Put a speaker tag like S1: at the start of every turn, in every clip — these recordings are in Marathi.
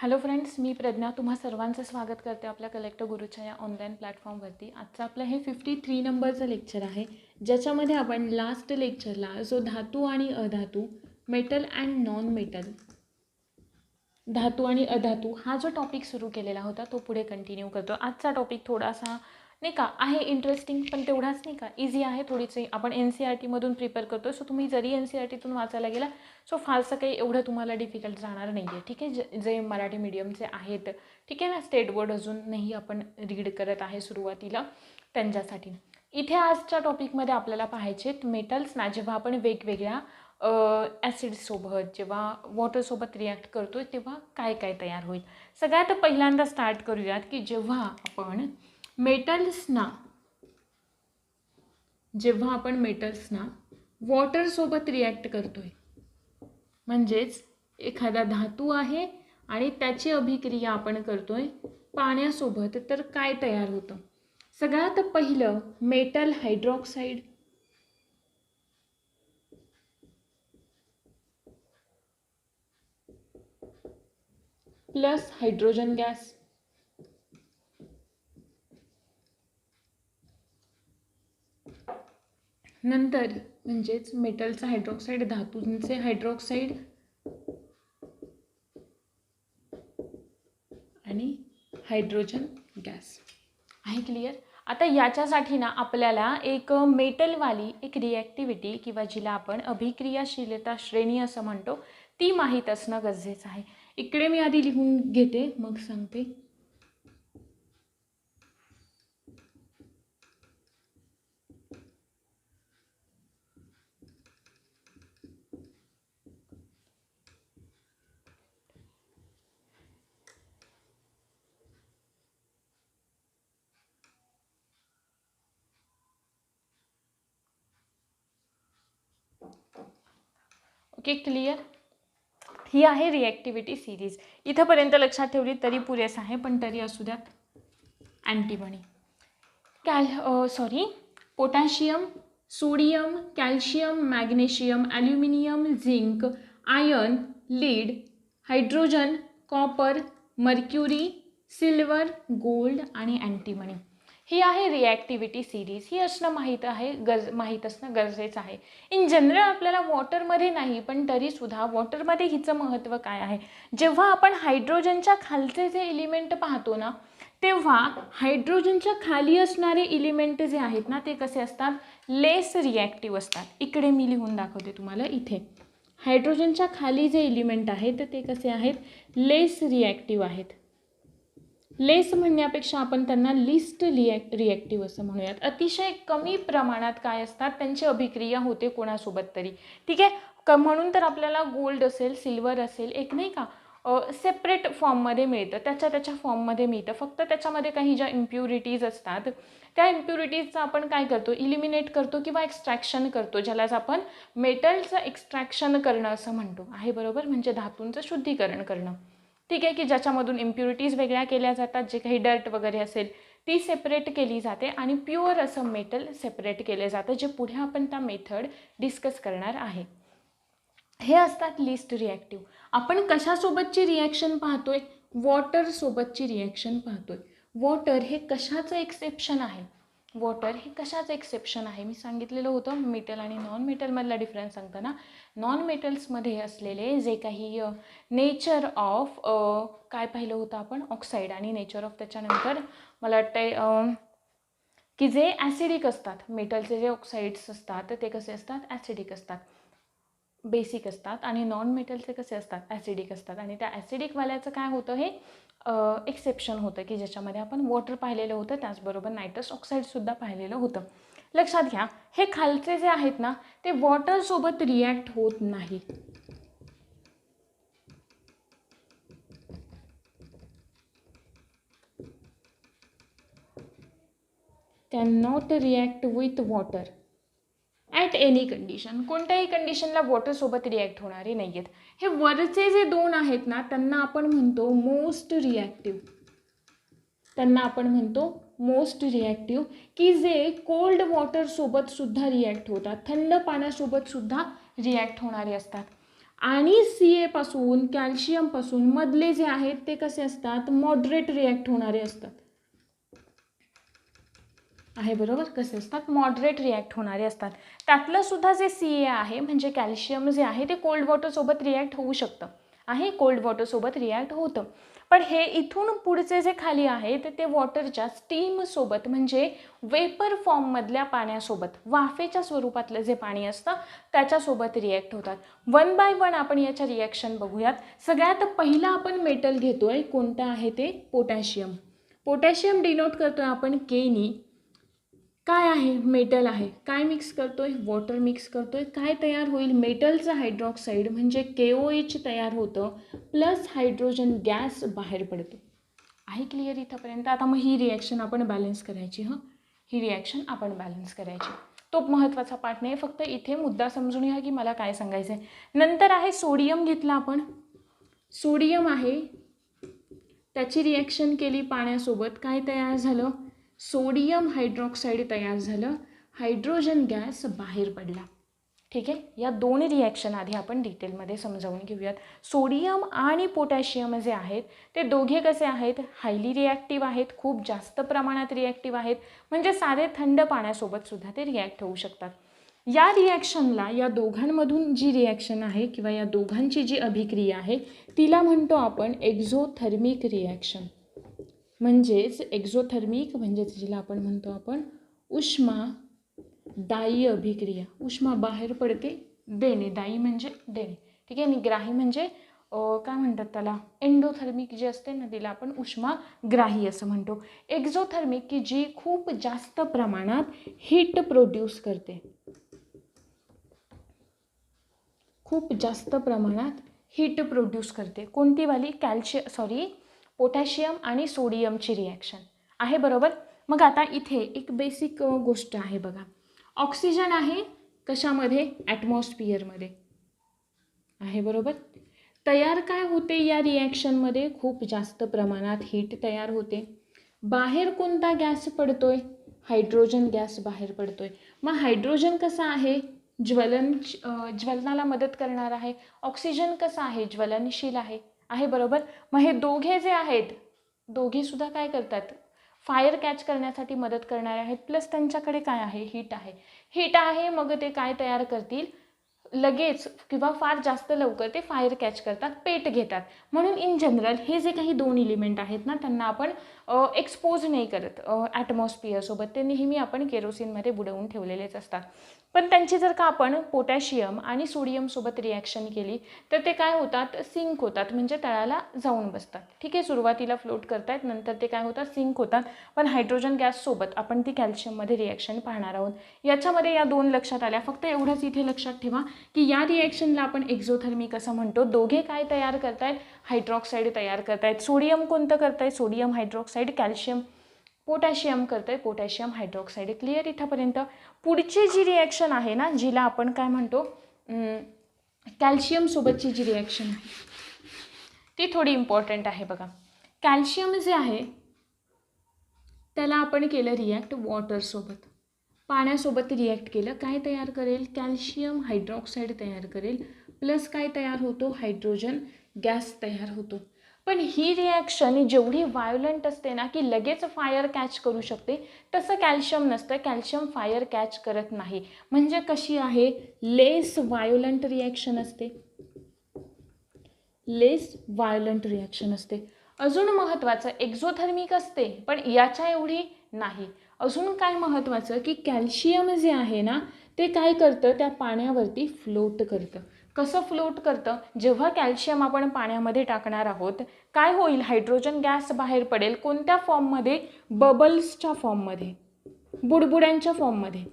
S1: हॅलो फ्रेंड्स, मी प्रज्ञा तुम्हा सर्वांचं स्वागत करते आपल्या कलेक्टर गुरुच्या या ऑनलाईन प्लॅटफॉर्मवरती. आजचं आपलं हे 53 नंबरचं लेक्चर आहे, ज्याच्यामध्ये आपण लास्ट लेक्चरला जो धातू आणि अधातू, मेटल अँड नॉन मेटल, धातू आणि अधातू हा जो टॉपिक सुरू केलेला होता तो पुढे कंटिन्यू करतो. आजचा टॉपिक थोडासा नाही का आहे इंटरेस्टिंग, पण तेवढाच नाही का इझी आहे. थोडीशी आपण NCERTमधून प्रिपेअर करतो, सो तुम्ही जरी NCERTतून वाचायला गेला सो फारसं काही एवढं तुम्हाला डिफिकल्ट जाणार नाही आहे. ठीक आहे, जे मराठी मीडियमचे आहेत, ठीक आहे ना, स्टेट बोर्ड अजूनही आपण रीड करत आहे सुरुवातीला त्यांच्यासाठी. इथे आजच्या टॉपिकमध्ये आपल्याला पाहायचे मेटल्स ना, जेव्हा आपण वेगवेगळ्या ॲसिडसोबत जेव्हा वॉटरसोबत रिॲक्ट करतो तेव्हा काय काय तयार होईल. सगळ्यात पहिल्यांदा स्टार्ट करूयात की जेव्हा आपण मेटल्सना वॉटरसोबत रिॲक्ट करतोय, म्हणजेच एखादा धातू आहे आणि त्याची अभिक्रिया आपण करतोय पाण्यासोबत, तर काय तयार होतं. सगळ्यात पहिलं metal hydroxide plus hydrogen gas, नंतर म्हणजेच मेटलचा हायड्रॉक्साईड, धातूंचे हायड्रॉक्साईड आणि हायड्रोजन गॅस. आहे क्लिअर. आता याच्यासाठी ना आपल्याला एक मेटलवाली एक रिॲक्टिव्हिटी किंवा जिला आपण अभिक्रियाशीलता श्रेणी असं म्हणतो ती माहीत असणं गरजेचं आहे. इकडे मी आधी लिहून घेते मग सांगते. Okay clear. ही आहे रिॲक्टिव्हिटी सिरीज. इथंपर्यंत लक्षात ठेवली तरी पुरेस आहे, पण तरी असू द्यात. Antimony potassium, sodium, calcium, magnesium, aluminium, zinc, iron, lead, hydrogen, copper, mercury, silver, gold आणि अँटीमनी. ही आहे रिॲक्टिव्हिटी सिरीज. ही असणं माहीत असणं गरजेचं आहे. इन जनरल आपल्याला वॉटरमध्ये नाही, पण तरीसुद्धा वॉटरमध्ये हिचं महत्त्व काय आहे. जेव्हा आपण हायड्रोजनच्या खालचे जे एलिमेंट पाहतो ना, तेव्हा हायड्रोजनच्या खाली असणारे एलिमेंट जे आहेत ना ते कसे असतात, लेस रिॲक्टिव्ह असतात. इकडे मी लिहून दाखवते तुम्हाला. इथे हायड्रोजनच्या खाली जे एलिमेंट आहेत ते कसे आहेत, लेस रिॲक्टिव्ह आहेत. लेस म्हणण्यापेक्षा आपण त्यांना लिस्ट रिॲक्टिव्ह असं म्हणूयात. अतिशय कमी प्रमाणात काय असतात, त्यांची अभिक्रिया होते कोणासोबत तरी. ठीक आहे, म्हणून तर आपल्याला गोल्ड असेल, सिल्वर असेल, एक नाही का सेपरेट फॉर्ममध्ये मिळतं, त्याच्या फॉर्ममध्ये मिळतं. फक्त त्याच्यामध्ये काही ज्या इम्प्युरिटीज असतात त्या इम्प्युरिटीजचं आपण काय करतो, इलिमिनेट करतो किंवा एक्स्ट्रॅक्शन करतो, ज्यालाच आपण मेटलचं एक्स्ट्रॅक्शन करणं असं म्हणतो. आहे बरोबर, म्हणजे धातूंचं शुद्धीकरण करणं. ठीक आहे, की ज्याच्यामधून इम्प्युरिटीज वेगळ्या केल्या जातात, जे काही डर्ट वगैरे असेल ती सेपरेट केली जाते आणि प्युअर असं मेटल सेपरेट केले जातं, जे पुढे आपण त्या मेथड डिस्कस करणार आहे. हे असतात लिस्ट रिॲक्टिव्ह. आपण कशासोबतची रिॲक्शन पाहतोय, वॉटर सोबतची रिॲक्शन पाहतोय. वॉटर हे कशाचं एक्सेप्शन आहे, वॉटर हे कशाचं एक्सेप्शन आहे. मी सांगितलेलं होतं मेटल आणि नॉन मेटलमधला डिफरन्स सांगताना. नॉन मेटल्समध्ये असलेले जे काही नेचर ऑफ काय पाहिलं होतं आपण, ऑक्साईड, आणि नेचर ऑफ त्याच्यानंतर मला वाटतं की जे ॲसिडिक असतात. मेटलचे जे ऑक्साईड्स असतात ते कसे असतात, ॲसिडिक असतात, बेसिक असतात. आणि नॉन मेटलचे कसे असतात, ॲसिडिक असतात. आणि त्या ॲसिडिकवाल्याचं काय होतं, हे एक्सेप्शन होतं की ज्याच्यामध्ये आपण वॉटर पाहिलेलं होतं, त्याचबरोबर नायट्रस ऑक्साईडसुद्धा पाहिलेलं होतं. लक्षात घ्या, हे खालचे जे आहेत ना ते वॉटरसोबत रिॲक्ट होत नाही. Can not react with water at any condition. कोणत्याही कंडिशनला वॉटरसोबत रिॲक्ट होणारे नाही आहेत. हे वरचे जे दोन आहेत ना त्यांना आपण म्हणतो मोस्ट रिॲक्टिव्ह. मोस्ट रिॲक्टिव्ह, की जे कोल्ड वॉटरसोबत सुद्धा रिॲक्ट होतात, थंड पाण्यासोबत सुद्धा रिॲक्ट होणारे असतात. आणि Ca पासून कॅल्शियम पासून मधले जे आहेत ते कसे असतात, मॉडरेट रिॲक्ट होणारे असतात. आहे बरोबर, कसे असतात, मॉडरेट रिॲक्ट होणारे असतात. त्यातलं सुद्धा जे Ca आहे म्हणजे कॅल्शियम जे आहे ते कोल्ड वॉटरसोबत रिॲक्ट होऊ शकतं, आहे कोल्ड वॉटरसोबत रिॲक्ट होतं. पण हे इथून पुढचे जे खाली आहेत ते वॉटरच्या स्टीमसोबत म्हणजे वेपर फॉर्ममधल्या पाण्यासोबत, वाफेच्या स्वरूपातलं जे पाणी असतं त्याच्यासोबत रिॲक्ट होतात. वन बाय वन आपण याच्या रिॲक्शन बघूयात. सगळ्यात पहिला आपण मेटल घेतोय, कोणतं आहे ते, पोटॅशियम. पोटॅशियम डिनोट करतोय आपण केनी. काय आहे, मेटल आहे. काय मिक्स करतोय, वॉटर मिक्स करतोय. काय तयार होईल, मेटलचं हायड्रॉक्साईड म्हणजे KOH तयार होतं, प्लस हायड्रोजन गॅस बाहेर पडतो. आहे क्लिअर इथंपर्यंत? आता मग ही रिॲक्शन आपण बॅलन्स करायची. ही रिॲक्शन आपण बॅलन्स करायची. तो महत्त्वाचा पार्ट नाही, फक्त इथे मुद्दा समजून घ्या की मला काय सांगायचं आहे. नंतर आहे सोडियम घेतला आपण. सोडियम आहे, त्याची रिॲक्शन केली पाण्यासोबत. काय तयार झालं, सोडियम हायड्रॉक्साईड तयार झालं, हायड्रोजन गॅस बाहेर पडला. ठीक आहे, या दोन रिॲक्शन आधी आपण डिटेलमध्ये समजावून घेऊयात. सोडियम आणि पोटॅशियम जे आहेत ते दोघे कसे आहेत, हायली रिॲक्टिव्ह आहेत, खूप जास्त प्रमाणात रिॲक्टिव्ह आहेत, म्हणजे साधे थंड पाण्यासोबत सुद्धा ते रिॲक्ट होऊ शकतात. या रिॲक्शनला, या दोघांमधून जी रिॲक्शन आहे किंवा या दोघांची जी अभिक्रिया आहे तिला म्हणतो आपण एक्झोथर्मिक रिॲक्शन. म्हणजेच एक्झोथर्मिक म्हणजेच जिला आपण म्हणतो आपण उष्मादायी अभिक्रिया. उष्मा बाहेर पडते, देणे, दायी म्हणजे देणे. ठीक आहे, निग्राही म्हणजे काय म्हणतात त्याला, एंडोथर्मिक जी असते ना तिला आपण उष्माग्राही असं म्हणतो. एक्झोथर्मिक की जी खूप जास्त प्रमाणात हीट प्रोड्यूस करते, खूप जास्त प्रमाणात हीट प्रोड्यूस करते. कोणती वाली, पोटॅशियम आणि सोडियमची रिॲक्शन आहे बरोबर. मग आता इथे एक बेसिक गोष्ट आहे बघा. ऑक्सिजन आहे कशामध्ये, ॲटमॉस्फिअरमध्ये, आहे बरोबर. तयार काय होते या रिॲक्शनमध्ये, खूप जास्त प्रमाणात हीट तयार होते. बाहेर कोणता गॅस पडतोय, हायड्रोजन गॅस बाहेर पडतोय. मग हायड्रोजन कसा आहे, ज्वलनाला मदत करणार आहे. ऑक्सिजन कसा आहे, ज्वलनशील आहे, आहे बरोबर. मग हे दोघे जे आहेत, दोघे सुद्धा काय करतात, फायर कॅच करण्यासाठी मदत करणारे आहेत, प्लस त्यांच्याकडे काय आहे, हीट आहे. हीट आहे, मग ते काय तयार करतील, लगेच किंवा फार जास्त लवकर ते फायर कॅच करतात, पेट घेतात. म्हणून इन जनरल हे जे काही दोन एलिमेंट आहेत ना त्यांना आपण एक्सपोज नाही करत ॲटमॉस्फिअरसोबत, ते नेहमी आपण केरोसिनमध्ये बुडवून ठेवलेलेच असतात. पण त्यांची जर का आपण पोटॅशियम आणि सोडियमसोबत रिॲक्शन केली तर ते काय होतात, सिंक होतात, म्हणजे तळाला जाऊन बसतात. ठीक आहे, सुरुवातीला फ्लोट करतात, नंतर ते काय होतात, सिंक होतात. पण हायड्रोजन गॅससोबत आपण ती कॅल्शियममध्ये रिॲक्शन पाहणार आहोत. याच्यामध्ये या दोन लक्षात आल्या. फक्त एवढंच इथे लक्षात ठेवा की या रिॲक्शनला आपण एक्झोथर्मिक असं म्हणतो. दोघे काय तयार करतायत, हायड्रॉक्साईड तयार करतायत. सोडियम कोणतं करताय, सोडियम हायड्रॉक्साईड. कॅल्शियम, पोटॅशियम करताय, पोटॅशियम हायड्रॉक्साईड. क्लिअर इथंपर्यंत. पुढची जी रिॲक्शन आहे ना जिला आपण काय म्हणतो, कॅल्शियम सोबतची जी रिॲक्शन आहे ती थोडी इम्पॉर्टंट आहे बघा. कॅल्शियम जे आहे त्याला आपण केलं रिॲक्ट वॉटरसोबत, पाण्यासोबत रिॲक्ट केलं. काय तयार करेल, कॅल्शियम हायड्रॉक्साईड तयार करेल, प्लस काय तयार होतो, हायड्रोजन गॅस तयार होतो. पण ही रिॲक्शन जेवढी व्हायोलंट असते ना की लगेच फायर कॅच करू शकते, तसं कॅल्शियम नसतं. कॅल्शियम फायर कॅच करत नाही. म्हणजे कशी आहे, लेस व्हायोलंट रिॲक्शन असते, लेस व्हायोलंट रिॲक्शन असते. अजून महत्त्वाचं, एक्झोथर्मिक असते पण याच्या एवढी नाही. अजून काय महत्त्वाचं की कॅल्शियम जे आहे ना ते काय करतं, त्या पाण्यावरती फ्लोट करतं. कसं फ्लोट करतं, जेव्हा कॅल्शियम आपण पाण्यामध्ये टाकणार आहोत काय होईल, हायड्रोजन गॅस बाहेर पडेल. कोणत्या फॉर्ममध्ये, बबल्सच्या फॉर्ममध्ये, बुडबुड्यांच्या फॉर्ममध्ये,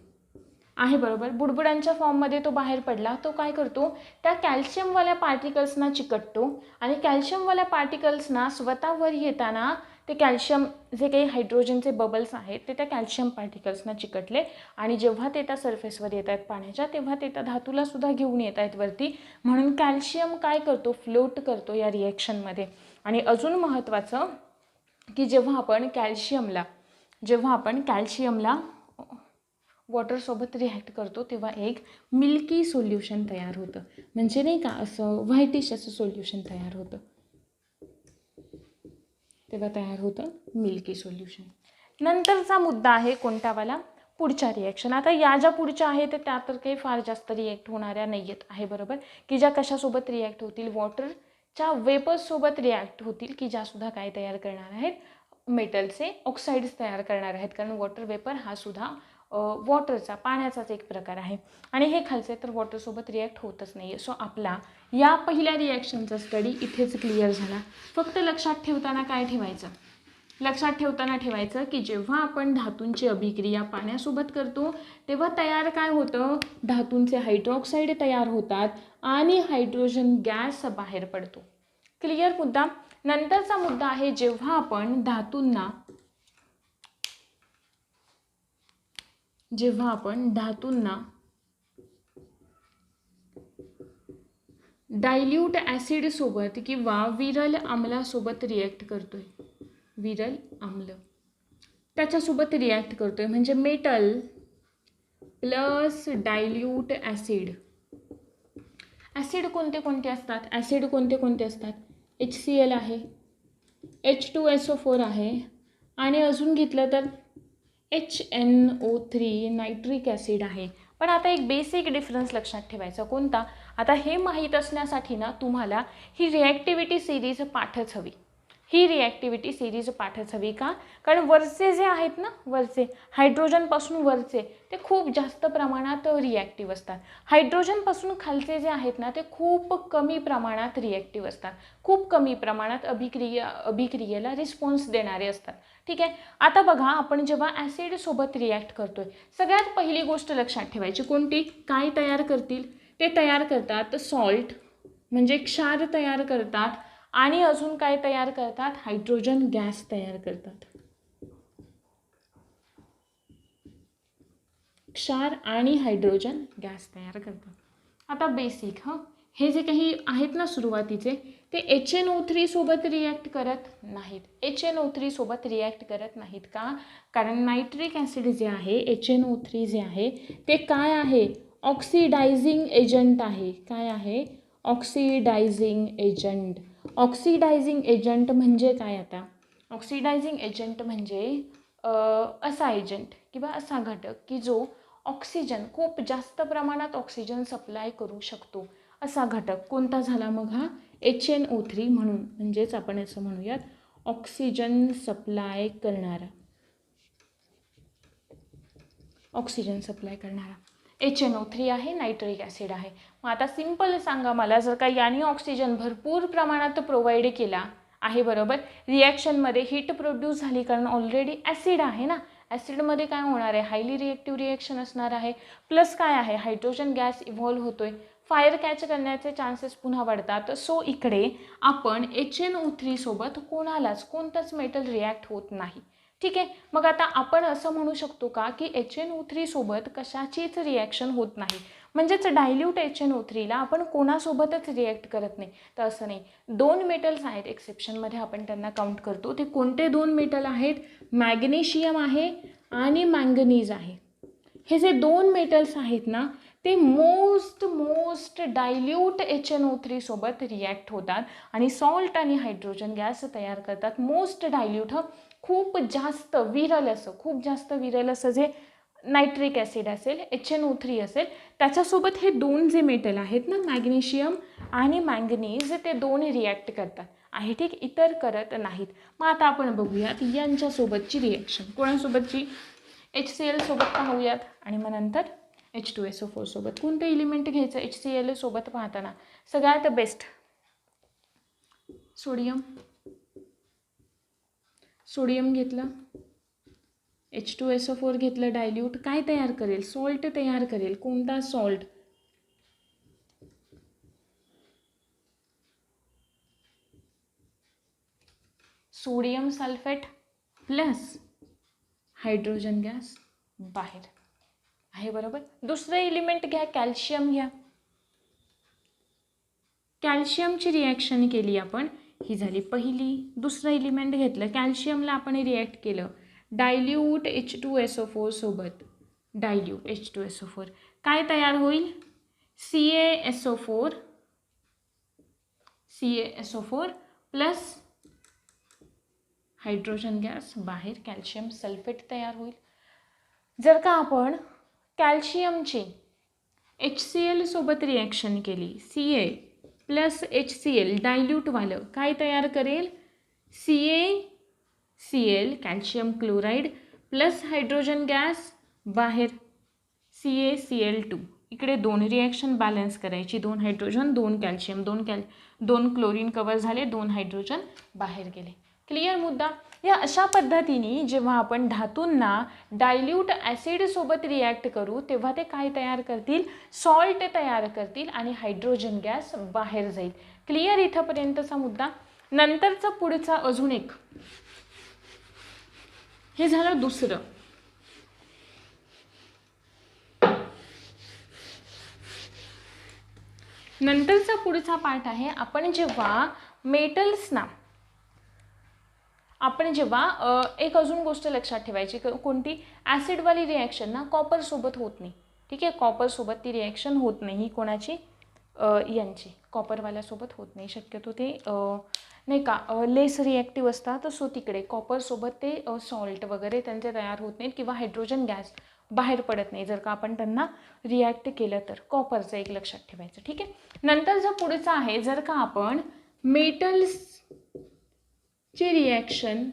S1: आहे बरोबर. बुडबुड्यांच्या फॉर्ममध्ये तो बाहेर पडला. तो काय करतो, त्या कॅल्शियमवाल्या पार्टिकल्सना चिकटतो आणि कॅल्शियमवाल्या पार्टिकल्सना स्वतःवर येताना ते कॅल्शियम जे काही हायड्रोजनचे बबल्स आहेत ते त्या कॅल्शियम पार्टिकल्सना चिकटले आणि जेव्हा ते त्या सरफेसवर येत आहेत पाण्याच्या तेव्हा ते त्या धातूला सुद्धा घेऊन येत आहेत वरती. म्हणून कॅल्शियम काय करतो, फ्लोट करतो या रिॲक्शनमध्ये. आणि अजून महत्त्वाचं की जेव्हा आपण कॅल्शियमला वॉटरसोबत रिॲक्ट करतो तेव्हा एक मिल्की सोल्युशन तयार होतं, म्हणजे नाही का असं व्हाईटिश असं सोल्युशन तयार होतं, तेव्हा तयार होतं मिल्की सोल्युशन. नंतरचा मुद्दा आहे कोणतावाला, पुढच्या रिॲक्शन. आता या ज्या पुढच्या आहेत त्या तर काही फार जास्त रिॲक्ट होणाऱ्या नाही आहेत आहे बरोबर, की ज्या कशासोबत रिॲक्ट होतील, वॉटरच्या वेपर्ससोबत रिॲक्ट होतील, की ज्यासुद्धा काय तयार करणार आहेत, मेटलचे ऑक्साईड्स तयार करणार आहेत, कारण वॉटर वेपर हा सुद्धा वॉटरचा पाण्याचाच एक प्रकार आहे आणि हे खालचे तर वॉटरसोबत रिॲक्ट होतच नाही आहे. सो आपला या पहिल्या रिॲक्शनचा स्टडी इथेच क्लिअर झाला. फक्त लक्षात ठेवताना काय ठेवायचं, लक्षात ठेवताना ठेवायचं की जेव्हा आपण धातूंची अभिक्रिया पाण्यासोबत करतो तेव्हा तयार काय होतं, धातूंचे हायड्रॉक्साईड तयार होतात आणि हायड्रोजन गॅस बाहेर पडतो. क्लिअर मुद्दा. नंतरचा मुद्दा आहे जेव्हा आपण धातूंना डायल्यूट ॲसिड सोबत किंवा विरल आम्लासोबत रिॲक्ट करतोय, विरल आम्ल त्याच्यासोबत रिॲक्ट करतोय, म्हणजे metal plus dilute acid. Acid कोणते कोणते असतात, ॲसिड कोणते कोणते असतात, HCl आहे, H2SO4 आहे आणि अजून घेतलं तर HNO3 नायट्रिक ॲसिड आहे. पण आता एक बेसिक डिफरन्स लक्षात ठेवायचा कोणता, आता हे माहीत असण्यासाठी ना तुम्हाला ही रिॲक्टिव्हिटी सिरीज पाठच हवी, ही रिॲक्टिव्हिटी सिरीज पाठच हवी. का, कारण वरचे जे आहेत ना, वरचे हायड्रोजनपासून वरचे ते खूप जास्त प्रमाणात रिॲक्टिव्ह असतात, हायड्रोजनपासून खालचे जे आहेत ना ते खूप कमी प्रमाणात रिॲक्टिव्ह असतात, खूप कमी प्रमाणात अभिक्रियेला रिस्पॉन्स देणारे असतात. ठीक आहे. आता बघा आपण जेव्हा ॲसिडसोबत रिॲक्ट करतोय सगळ्यात पहिली गोष्ट लक्षात ठेवायची कोणती, काय तयार करतील, ते तयार करतात सॉल्ट म्हणजे क्षार तयार करतात आणि अजून काय तयार करतात, हायड्रोजन गॅस तयार करतात, क्षार आणि हायड्रोजन गॅस तयार करतात. आता बेसिक हे जे काही आहेत ना सुरुवातीचे ते HNO3 सोबत रिॲक्ट करत नाहीत, HNO3 सोबत रिॲक्ट करत नाहीत. का, कारण नायट्रिक ॲसिड जे आहे HNO3 जे आहे ते काय आहे, ऑक्सिडायझिंग एजंट आहे. काय आहे, ऑक्सिडायझिंग एजंट. ऑक्सिडायझिंग एजंट म्हणजे काय, आता ऑक्सिडायझिंग एजंट म्हणजे असा एजंट किंवा असा घटक की जो ऑक्सिजन खूप जास्त प्रमाणात ऑक्सिजन सप्लाय करू शकतो, असा घटक कोणता झाला मग हा, HNO3 म्हणून, म्हणजेच आपण असं म्हणूयात ऑक्सिजन सप्लाय करणारा, ऑक्सिजन सप्लाय करणारा HNO3 आहे, नायट्रिक ॲसिड आहे. मग आता सिंपल सांगा मला, जर का याने ऑक्सिजन भरपूर प्रमाणात प्रोव्हाइड केला आहे बरोबर, रिॲक्शनमध्ये हीट प्रोड्यूस झाली कारण ऑलरेडी ॲसिड आहे ना, ॲसिडमध्ये काय होणार आहे, हायली रिॲक्टिव्ह रिॲक्शन असणार आहे, प्लस काय आहे, हायड्रोजन गॅस इव्हॉल्व्ह होतोय, फायर कॅच करण्याचे चान्सेस पुन्हा वाढतात. सो इकडे आपण HNO3 सोबत कोणताच मेटल रिॲक्ट होत नाही. ठीक आहे. मग आता आपण असं म्हणू शकतो का की HNO3 सोबत कशाचीच रिॲक्शन होत नाही, म्हणजेच डायल्यूट HNO3ला आपण कोणासोबतच रिॲक्ट करत नाही, तर असं नाही. दोन मेटल्स आहेत एक्सेप्शनमध्ये आपण त्यांना काउंट करतो, ते कोणते दोन मेटल आहेत, मॅग्नेशियम आहे आणि मँगनीज आहे. हे जे दोन मेटल्स आहेत ना ते मोस्ट डायल्यूट HNO3 सोबत रिॲक्ट होतात आणि सॉल्ट आणि हायड्रोजन गॅस तयार करतात. मोस्ट डायल्यूट खूप जास्त विरल असं जे नायट्रिक ॲसिड असेल, HNO3 असेल, त्याच्यासोबत हे दोन जे मेटल आहेत ना, मॅग्नेशियम आणि मँगनीज, ते दोन रिॲक्ट करतात आहे. ठीक, इतर करत नाहीत. मग आता आपण बघूयात यांच्यासोबतची रिॲक्शन, कोणासोबतची, HCl सोबत पाहूयात आणि मग नंतर H2SO4 सोबत. कोणतं एलिमेंट घ्यायचं HCl सोबत पाहताना, सगळ्यात बेस्ट सोडियम घेतलं, H2SO4 घेतलं, डायल्यूट काय तयार करेल, सॉल्ट तयार करेल. कोणता salt, sodium sulphate plus hydrogen gas बाहेर आहे बरोबर. दुसरं एलिमेंट घ्या, कॅल्शियम घ्या, कॅल्शियमची रिॲक्शन केली आपण, ही झाली पहिली. दुसरं एलिमेंट घेतलं, कॅल्शियमला आपण रिॲक्ट केलं डायल्यूट H2SO4 सोबत, डायल्यूट H2SO4 काय तयार होईल CaSO4 प्लस हायड्रोजन गॅस बाहेर कॅल्शियम सल्फेट तयार होईल. जर का आपण कॅल्शियमची HCl सोबत रिॲक्शन केली Ca प्लस HCl डायल्यूटवालं काय तयार करेल CaCl calcium chloride plus hydrogen gas बाहेर CaCl2. इकडे दोन रिॲक्शन बॅलन्स करायची, 2 हायड्रोजन 2 कॅल्शियम 2 क्लोरीन कवर झाले, 2 हायड्रोजन बाहेर गेले. क्लिअर मुद्दा. या अशा पद्धतीने जेव्हा आपण धातूंना डायल्यूट ॲसिडसोबत रिॲक्ट करू तेव्हा ते काय तयार करतील सॉल्ट तयार करतील आणि हायड्रोजन गॅस बाहेर जाईल. क्लिअर इथंपर्यंतचा मुद्दा. नंतरचा पुढचा अजून एक, हे झालं दुसरं. नंतरचा पुढचा पार्ट आहे आपण जेव्हा एक अजून गोष्ट लक्षात ठेवायची कोणती ॲसिडवाली रिॲक्शन ना कॉपरसोबत होत नाही. ठीक आहे, कॉपरसोबत ती रिॲक्शन होत नाही. ही कोणाची यांची कॉपरवाल्यासोबत होत नाही शक्यतो ते नाही का लेस रिॲक्टिव्ह असतात. सो तिकडे कॉपरसोबत ते सॉल्ट वगैरे त्यांचे तयार होत नाहीत किंवा हायड्रोजन गॅस बाहेर पडत नाही जर का आपण त्यांना रिॲक्ट केलं तर. कॉपरचं एक लक्षात ठेवायचं. ठीक आहे. नंतर जो पुढचा आहे जर का आपण मेटल्सची रिॲक्शन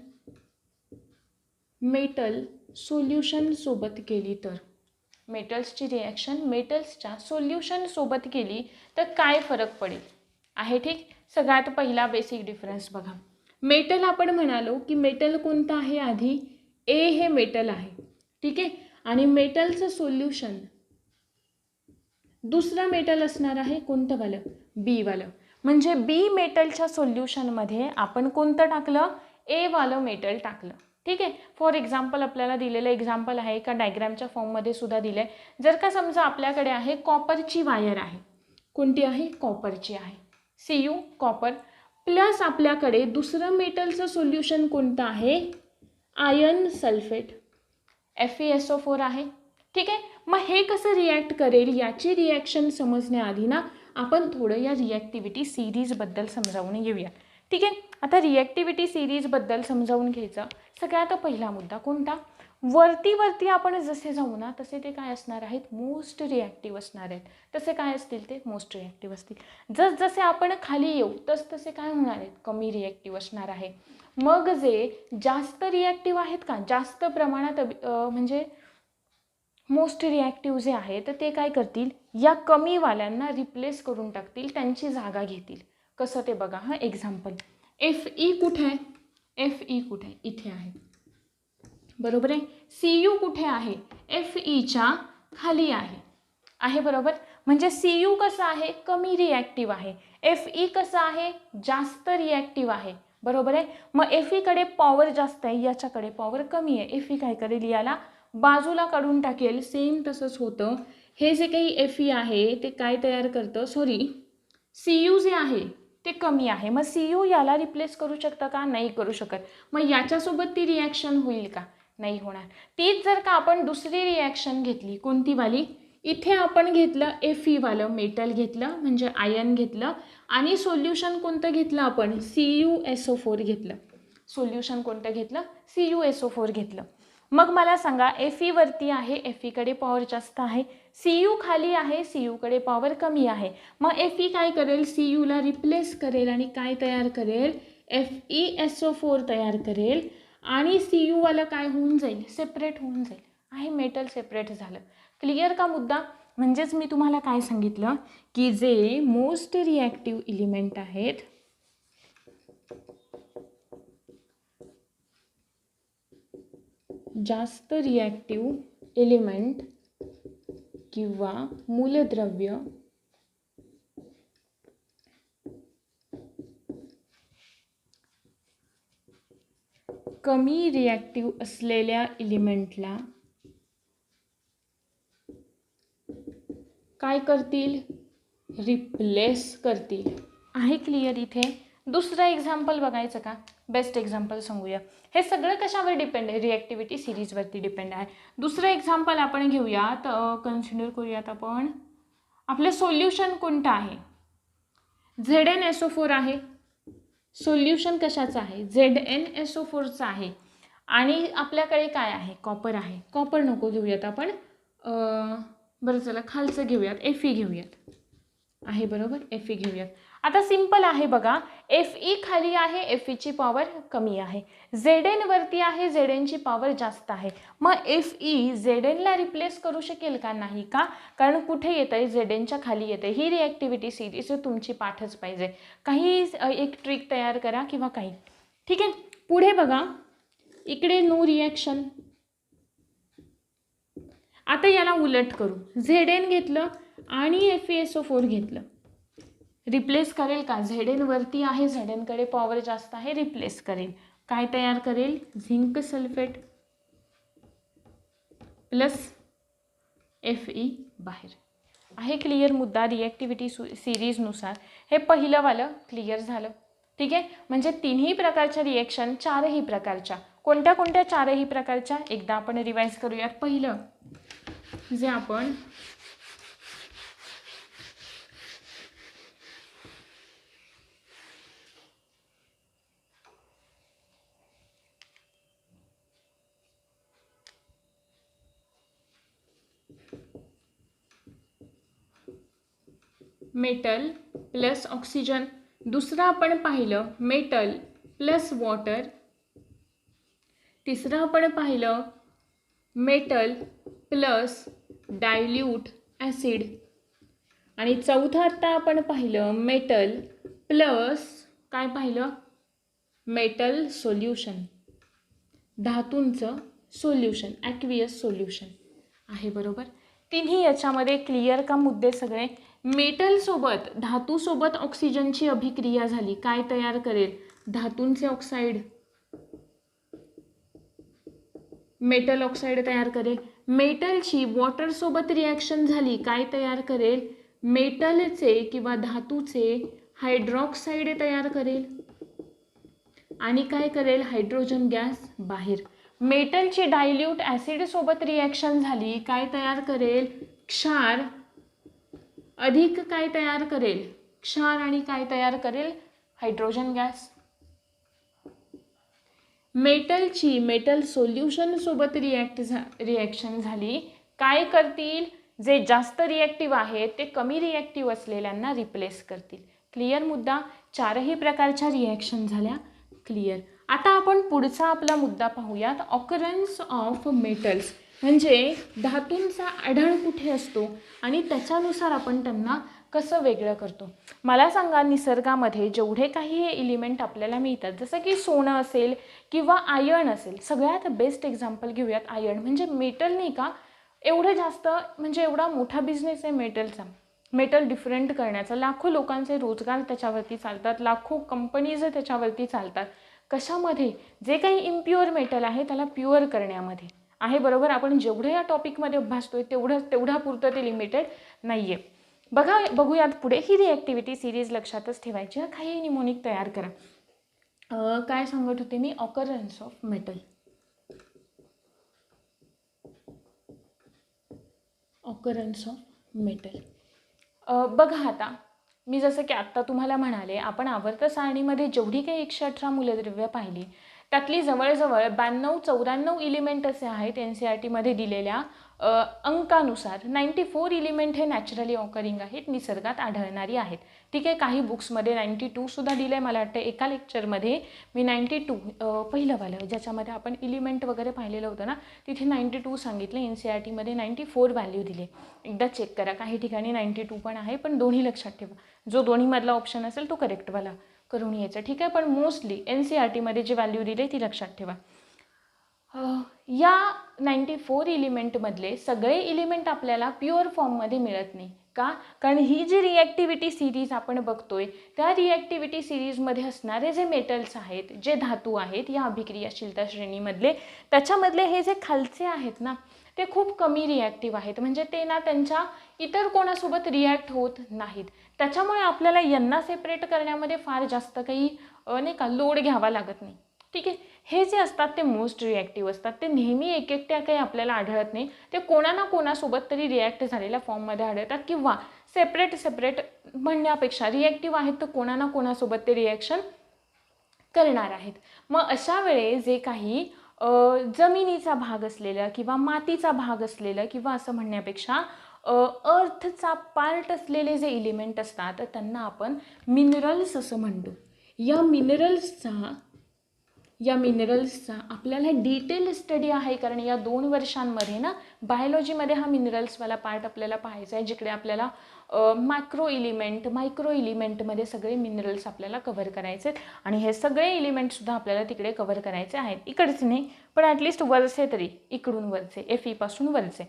S1: मेटल सोल्युशन सोबत केली तर मेटल्सची रिॲक्शन मेटल्सच्या सोल्युशन सोबत केली तर काय फरक पडेल आहे. ठीक. सगळ्यात पहिला बेसिक डिफरन्स बघा. मेटल आपण म्हणालो की मेटल कोणतं आहे आधी ए हे मेटल आहे. ठीक आहे. आणि मेटलचं सोल्युशन दुसरं मेटल असणार आहे कोणतं वालं बी वालं. म्हणजे बी मेटलच्या सोल्युशनमध्ये आपण कोणतं टाकलं ए वालं मेटल टाकलं. ठीक आहे. फॉर एक्झाम्पल आपल्याला दिलेलं एक्झाम्पल आहे का डायग्रामच्या फॉर्ममध्ये सुद्धा दिलं आहे. जर का समजा आपल्याकडे आहे कॉपरची वायर आहे. कोणती आहे कॉपरची आहे Cu कॉपर प्लस आपल्याकडे दुसरं मेटलचं सोल्युशन कोणतं आहे आयर्न सल्फेट FeSO4 आहे. ठीक आहे. मग हे कसं रिॲक्ट करेल याची रिॲक्शन समजण्याआधी ना आपण थोडं या रिॲक्टिव्हिटी सिरीजबद्दल समजावून येऊया. ठीक आहे. आता रिॲक्टिव्हिटी सिरीजबद्दल समजावून घ्यायचा सगळ्यात पहिला मुद्दा कोणता वरती आपण जसे जाऊ ना तसे ते काय असणार आहेत मोस्ट रिॲक्टिव्ह असणार आहेत. तसे काय असतील ते मोस्ट रिॲक्टिव्ह असतील. जसे आपण खाली येऊ तसे काय होणार आहेत कमी रिॲक्टिव्ह असणार आहे. मग जे जास्त रिॲक्टिव्ह आहेत का जास्त प्रमाणात म्हणजे मोस्ट रिॲक्टिव्ह जे आहे तर ते काय करतील या कमीवाल्यांना रिप्लेस करून टाकतील त्यांची जागा घेतील. कसं ते बघा. हा एक्झाम्पल Fe कुठे आहे Fe कुठे आहे इथे आहे बरोबर आहे. Cu कुठे आहे Feच्या खाली आहे बरोबर. म्हणजे Cu कसं आहे कमी रिॲक्टिव्ह आहे Fe कसं आहे जास्त रिॲक्टिव्ह आहे बरोबर आहे. मग Feकडे पॉवर जास्त आहे याच्याकडे पॉवर कमी आहे. Fe काय करेल याला बाजूला काढून टाकेल. सेम तसंच होतं. हे जे काही Fe आहे ते काय तयार करतं Cu जे आहे ते कमी आहे. मग Cu याला रिप्लेस करू शकतं का नाही करू शकत. मग याच्यासोबत ती रिॲक्शन होईल का नाही होणार. तीच जर का आपण दुसरी रिॲक्शन घेतली कोणती वाली इथे आपण घेतलं Fe वालं मेटल घेतलं म्हणजे आयर्न घेतलं आणि सोल्युशन कोणतं घेतलं आपण CuSO4 घेतलं. सोल्युशन कोणतं घेतलं CuSO4 घेतलं. मग मला सांगा Fe वरती आहे Feकडे पॉवर जास्त आहे Cu खाली आहे Cuकडे पॉवर कमी आहे. मग Fe काय करेल Cuला रिप्लेस करेल आणि काय तयार करेल FeSO4 तयार करेल आणि Cu वाला काय होऊन जाईल सेपरेट होऊन जाईल आहे मेटल सेपरेट झालं. क्लिअर का मुद्दा. म्हणजेच मी तुम्हाला काय सांगितलं की जे मोस्ट रिॲक्टिव्ह एलिमेंट आहेत जास्त रिॲक्टिव्ह एलिमेंट किंवा मूलद्रव्य कमी रिॲक्टिव्ह असलेल्या एलिमेंटला काय करतील रिप्लेस करतील आहे. क्लिअर इथे दुसरं एक्झाम्पल बघायचं का? बेस्ट एक्झाम्पल सांगूया. हे सगळं कशावर डिपेंड आहे? रिॲक्टिव्हिटी सिरीजवरती डिपेंड आहे. दुसरं एक्झाम्पल आपण घेऊयात, कन्सिडर करूयात आपण. आपलं सोल्युशन कोणतं आहे? ZnSO4 आहे. सोल्युशन कशाचं आहे? ZnSO4चं आहे. आणि आपल्याकडे काय आहे? कॉपर आहे. कॉपर नको घेऊयात आपण, बरं चला खालचं घेऊयात, Fe घेऊयात. आहे बरोबर, Fe घेऊयात. आता सिंपल आहे बघा, Fe खाली आहे, Feची पॉवर कमी आहे. Zn वरती आहे, Znची पॉवर जास्त आहे. मग Fe Znला रिप्लेस करू शकेल का? नाही का? कारण कुठे येत आहे? Znच्या खाली येते. ही रिॲक्टिव्हिटी सिरीज तुमची पाठच पाहिजे. काही एक ट्रिक तयार करा किंवा काही. ठीक आहे, पुढे बघा, इकडे नो रिॲक्शन. आता याला उलट करू. Zn घेतलं आणि FeSO4 घेतलं. रिप्लेस करेल का? Zn वरती आहे, Znकडे पॉवर जास्त आहे, रिप्लेस करेल. काय तयार करेल? झिंक सल्फेट प्लस Fe बाहेर. आहे क्लिअर मुद्दा? रिॲक्टिव्हिटी सिरीजनुसार हे पहिलं वालं क्लिअर झालं. ठीक आहे, म्हणजे तिन्ही प्रकारच्या रिॲक्शन, चारही प्रकारच्या. कोणत्या कोणत्या? चारही प्रकारच्या. एकदा आपण रिवाइज करूयात. पहिलं जे आपण मेटल प्लस ऑक्सिजन. दुसरं आपण पाहिलं मेटल प्लस वॉटर. तिसरं आपण पाहिलं मेटल प्लस डायल्यूट ॲसिड. आणि चौथं आत्ता आपण पाहिलं मेटल प्लस काय पाहिलं? मेटल सोल्युशन, धातूंचं सोल्युशन, ॲक्वियस सोल्युशन. आहे बरोबर. तिन्ही याच्यामध्ये क्लिअर का मुद्दे सगळे? मेटलसोबत धातूसोबत ऑक्सिजनची अभिक्रिया झाली, काय तयार करेल? धातूंचे ऑक्साईड, मेटल ऑक्साईड तयार करेल. मेटलची वॉटरसोबत रिॲक्शन झाली, काय तयार करेल? मेटलचे किंवा धातूचे हायड्रॉक्साईड तयार करेल. आणि काय करेल? हायड्रोजन गॅस बाहेर. मेटलची डायल्यूट ॲसिडसोबत रिॲक्शन झाली, काय तयार करेल? क्षार अधिक काय तयार करेल? क्षार आणि काय तयार करेल? Hydrogen gas. मेटलची मेटल सोल्युशन सोबत रिॲक्शन झाली, काय करतील? जे जास्त रिॲक्टिव्ह आहेत ते कमी रिॲक्टिव्ह असलेल्यांना रिप्लेस करतील. क्लिअर मुद्दा? चारही प्रकारच्या रिॲक्शन झाल्या क्लिअर. आता आपण पुढचा आपला मुद्दा पाहूयात, ऑकरन्स ऑफ मेटल्स. म्हणजे धातूंचा आढळ कुठे असतो आणि त्याच्यानुसार आपण त्यांना कसं वेगळं करतो. मला सांगा, निसर्गामध्ये जेवढे काही हे एलिमेंट आपल्याला मिळतात, जसं की सोनं असेल किंवा आयर्न असेल, सगळ्यात बेस्ट एक्झाम्पल घेऊयात आयर्न. म्हणजे मेटल नाही का, एवढं जास्त म्हणजे एवढा मोठा बिझनेस आहे मेटलचा, मेटल डिफरंट करण्याचा. लाखो लोकांचे रोजगार त्याच्यावरती चालतात, लाखो कंपनीज त्याच्यावरती चालतात. कशामध्ये? जे काही इम्प्युअर मेटल आहे त्याला प्युअर करण्यामध्ये. आहे बरोबर. आपण जेवढं या टॉपिकमध्ये अभ्यासतोय तेवढा पुरतं ते लिमिटेड नाही आहे. बघूयात पुढे. ही रिॲक्टिव्हिटी सिरीज लक्षातच ठेवायची. काही निमोनिक तयार करा. काय सांगत होते मी? Occurrence of metal. Occurrence of metal. बघा आता मी जसं की आत्ता तुम्हाला म्हणाले, आपण आवर्त सारणीमध्ये जेवढी काही 118 मूलद्रव्य पाहिली त्यातली जवळजवळ 92-94 इलिमेंट असे आहेत NCERTमध्ये दिलेल्या अंकानुसार. 94 इलिमेंट हे नॅचरली ऑकरिंग आहेत, निसर्गात आढळणारी आहेत. ठीक आहे, काही बुक्समध्ये 92 सुद्धा दिलं आहे. मला वाटतं एका लेक्चरमध्ये मी 92 पहिलंवालं ज्याच्यामध्ये आपण इलिमेंट वगैरे पाहिलेलं होतं ना, तिथे 92 सांगितले. NCERTमध्ये 94 व्हॅल्यू दिले. एकदा चेक करा. काही ठिकाणी 92 पण आहे, पण दोन्ही लक्षात ठेवा. जो दोन्हीमधला ऑप्शन असेल तो करेक्टवाला करून यायचं. ठीक आहे, पण मोस्टली NCERTमध्ये जी व्हॅल्यू दिली ती लक्षात ठेवा. या 94 इलिमेंटमधले सगळे इलिमेंट आपल्याला प्युअर फॉर्ममध्ये मिळत नाही. का? कारण ही जी रिॲक्टिव्हिटी सिरीज आपण बघतोय त्या रिॲक्टिव्हिटी सिरीजमध्ये असणारे जे मेटल्स आहेत, जे धातू आहेत या अभिक्रियाशीलता श्रेणीमधले, त्याच्यामधले हे जे खालचे आहेत ना ते खूप कमी रिॲक्टिव्ह आहेत, म्हणजे ते ना त्यांच्या इतर कोणासोबत रिॲक्ट होत नाहीत. त्याच्यामुळे आपल्याला यांना सेपरेट करण्यामध्ये फार जास्त काही नाही का लोड घ्यावा लागत नाही. ठीक आहे. हे जे असतात ते मोस्ट रिॲक्टिव्ह असतात, ते नेहमी एकट्या काही आपल्याला आढळत नाही, ते कोणा ना कोणासोबत तरी रिॲक्ट झालेल्या फॉर्ममध्ये आढळतात किंवा सेपरेट म्हणण्यापेक्षा रिॲक्टिव्ह आहेत तर कोणा ना कोणासोबत ते रिॲक्शन करणार आहेत. मग अशा वेळेस जे काही जमिनीचा भाग असलेलं किंवा मातीचा भाग असलेलं किंवा असं म्हणण्यापेक्षा अर्थचा पार्ट असलेले जे एलिमेंट असतात त्यांना आपण मिनरल्स असं म्हणतो. या मिनरल्सचा आपल्याला डिटेल स्टडी आहे, कारण या 2 वर्षांमध्ये ना बायोलॉजीमध्ये हा मिनरल्सवाला पार्ट आपल्याला पाहायचा आहे, जिकडे आपल्याला मायक्रो एलिमेंटमध्ये सगळे मिनरल्स आपल्याला कव्हर करायचे आहेत आणि हे सगळे एलिमेंटसुद्धा आपल्याला तिकडे कव्हर करायचे आहेत. इकडचे नाही पण ॲटलिस्ट वरचे तरी, इकडून वरचे, FE वरचे.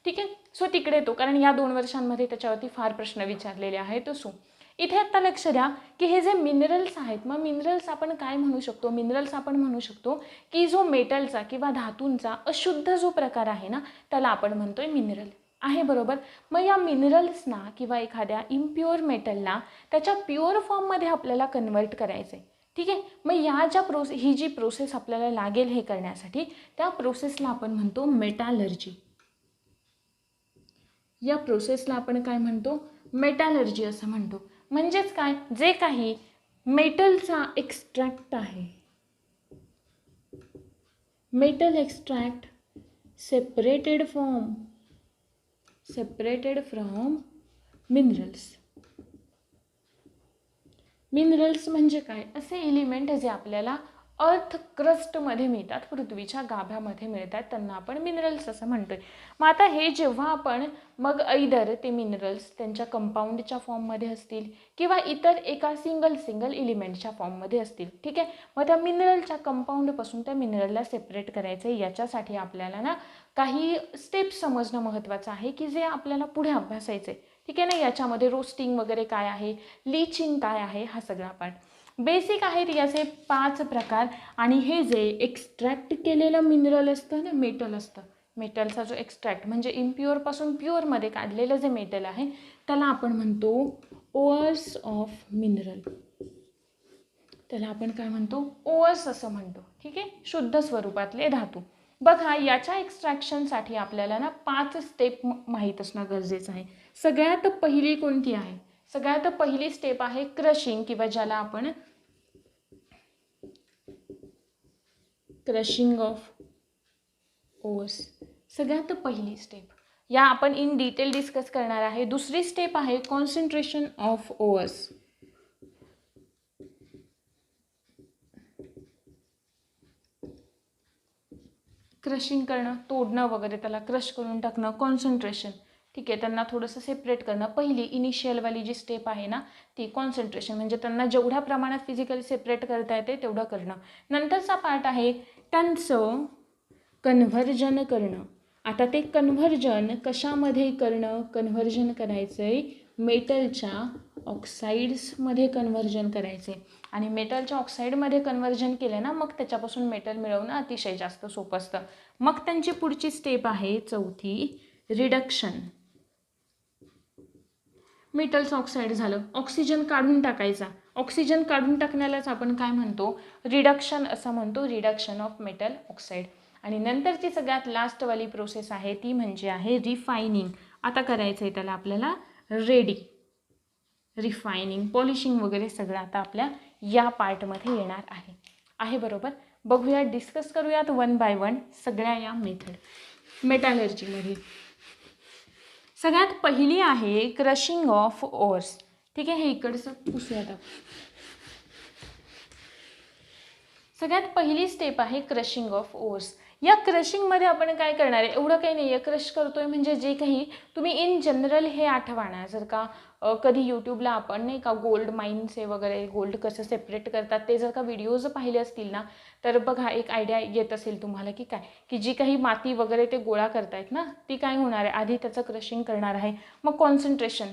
S1: ठीक आहे. सो तिकडे येतो, कारण या 2 वर्षांमध्ये त्याच्यावरती फार प्रश्न विचारलेले आहेत. सो इथे आता लक्ष द्या की हे जे मिनरल्स आहेत, मग मिनरल्स आपण काय म्हणू शकतो? मिनरल्स आपण म्हणू शकतो की जो मेटलचा किंवा धातूंचा अशुद्ध जो प्रकार आहे ना त्याला आपण म्हणतोय मिनरल आहे, बरोबर. मग या मिनरल्सना किंवा एखाद्या इम्प्युअर मेटलला त्याच्या प्युअर फॉर्ममध्ये आपल्याला कन्वर्ट करायचं आहे. ठीक आहे. मग या ज्या ही जी प्रोसेस आपल्याला लागेल हे करण्यासाठी, त्या प्रोसेसला आपण म्हणतो मेटॅलर्जी. या प्रोसेसला आपण काय म्हणतो? मेटॅलर्जी असं म्हणतो. म्हणजेच काय, जे काही मेटलचा एक्स्ट्रॅक्ट आहे, metal extract separated from minerals. Minerals म्हणजे काय? असे एलिमेंट जे आपल्याला अर्थ क्रस्टमध्ये मिळतात, पृथ्वीच्या गाभ्यामध्ये मिळतात, त्यांना आपण मिनरल्स असं म्हणतोय. मग आता हे जेव्हा आपण मग ऐदर ते मिनरल्स त्यांच्या कंपाऊंडच्या फॉर्ममध्ये असतील किंवा इतर एका सिंगल एलिमेंटच्या फॉर्ममध्ये असतील. ठीक आहे. मग त्या मिनरलच्या कंपाऊंडपासून त्या मिनरलला सेपरेट करायचं आहे. याच्यासाठी आपल्याला ना काही स्टेप्स समजणं महत्त्वाचं आहे की जे आपल्याला पुढे अभ्यासायचं आहे. ठीक आहे ना. याच्यामध्ये रोस्टिंग वगैरे काय आहे, लीचिंग काय आहे, हा सगळा पार्ट बेसिक आहेत याचे 5 प्रकार. आणि हे जे एक्स्ट्रॅक्ट केलेलं मिनरल असतं ना, मेटल असतं, मेटलचा जो एक्स्ट्रॅक्ट म्हणजे इम्प्युअरपासून प्युअरमध्ये काढलेलं जे मेटल आहे त्याला आपण म्हणतो ओअर्स ऑफ मिनरल. त्याला आपण काय म्हणतो? ओअर्स असं म्हणतो. ठीक आहे. शुद्ध स्वरूपातले धातू. बघा, याच्या एक्स्ट्रॅक्शनसाठी आपल्याला ना 5 स्टेप माहीत असणं गरजेचं आहे. सगळ्यात पहिली कोणती आहे? सगळ्यात पहिली स्टेप आहे क्रशिंग, किंवा ज्याला आपण क्रशिंग ऑफ ओअर्स. सगळ्यात पहिली स्टेप या आपण इन डिटेल डिस्कस करणार आहे. दुसरी स्टेप आहे कॉन्सन्ट्रेशन ऑफ ओअर्स. क्रशिंग करणं, तोडणं वगैरे, त्याला क्रश करून टाकणं, कॉन्सन्ट्रेशन. ठीक आहे. त्यांना थोडंसं सेपरेट करणं. पहिली इनिशियलवाली जी स्टेप आहे ना ती कॉन्सन्ट्रेशन, म्हणजे त्यांना जेवढ्या प्रमाणात फिजिकली सेपरेट करता येते तेवढं करणं. नंतरचा पार्ट आहे त्यांचं कन्व्हर्जन करणं. आता ते कन्व्हर्जन कशामध्ये करणं? कन्व्हर्जन करायचं आहे मेटलच्या ऑक्साईड्समध्ये कन्व्हर्जन करायचे. आणि मेटलच्या ऑक्साईडमध्ये कन्व्हर्जन केलं ना मग त्याच्यापासून मेटल मिळवणं अतिशय जास्त सोपं असतं. मग त्यांची पुढची स्टेप आहे चौथी, रिडक्शन. मेटल्स ऑक्साईड झालं, ऑक्सिजन काढून टाकायचा. ऑक्सिजन काढून टाकण्यालाच आपण काय म्हणतो? रिडक्शन असं म्हणतो, रिडक्शन ऑफ मेटल ऑक्साईड. आणि नंतरची सगळ्यात लास्टवाली प्रोसेस आहे ती म्हणजे आहे रिफायनिंग. आता करायचं आहे त्याला आपल्याला रेडी. रिफायनिंग, पॉलिशिंग वगैरे सगळं आता आपल्या या पार्टमध्ये येणार आहे, बरोबर. बघूया, डिस्कस करूयात 1 बाय 1 सगळ्या या मेथड. मेटॅलर्जीमध्ये सगळ्यात पहिली आहे क्रशिंग ऑफ ओअर्स. ठीक आहे. हे इकडचं पुसूयात. सगळ्यात पहिली स्टेप आहे क्रशिंग ऑफ ओअर्स. या क्रशिंगमध्ये आपण काय करणार आहे, एवढं काही नाही आहे. क्रश करतोय म्हणजे जे काही तुम्ही इन जनरल हे आठवणार. जर का कधी यूट्यूबला आपण नाही का गोल्ड माइन्स वगैरे गोल्ड कसं सेपरेट करतात ते जर का व्हिडिओज पाहिले असतील ना, तर बघा एक आयडिया येत असेल तुम्हाला की काय, की जी काही माती वगैरे ते गोळा करतायत ना, ती काय होणार आहे, आधी त्याचं क्रशिंग करणार आहे, मग कॉन्सन्ट्रेशन,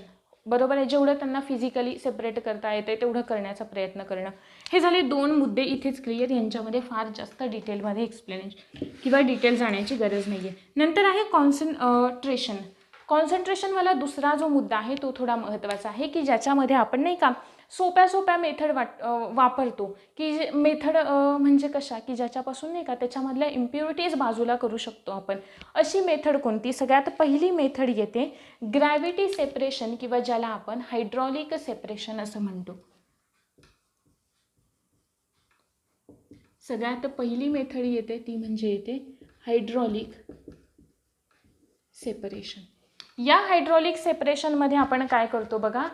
S1: बरोबर आहे, जेवढं त्यांना फिजिकली सेपरेट करता येते तेवढं करण्याचा प्रयत्न करणं. हे झाले 2 मुद्दे इथेच क्लिअर. यांच्यामध्ये फार जास्त डिटेलमध्ये एक्सप्लेनेशन किंवा डिटेल जाण्याची गरज नाही आहे. नंतर आहे कॉन्सन्ट्रेशन. कॉन्सन्ट्रेशनवाला दुसरा जो मुद्दा आहे तो थोडा महत्त्वाचा आहे, की ज्याच्यामध्ये आपण नाही का सोप्या मेथड वापरतो, की मेथड म्हणजे कशा, की ज्याच्यापासून नाही का त्याच्यामधल्या इम्प्युरिटीज बाजूला करू शकतो आपण. अशी मेथड कोणती, सगळ्यात पहिली मेथड येते ग्रॅव्हिटी सेपरेशन, किंवा ज्याला आपण हायड्रॉलिक सेपरेशन असं म्हणतो. सगळ्यात पहिली मेथड येते ती म्हणजे येते हायड्रॉलिक सेपरेशन. या हायड्रॉलिक सेपरेशनमध्ये आपण काय करतो बघा,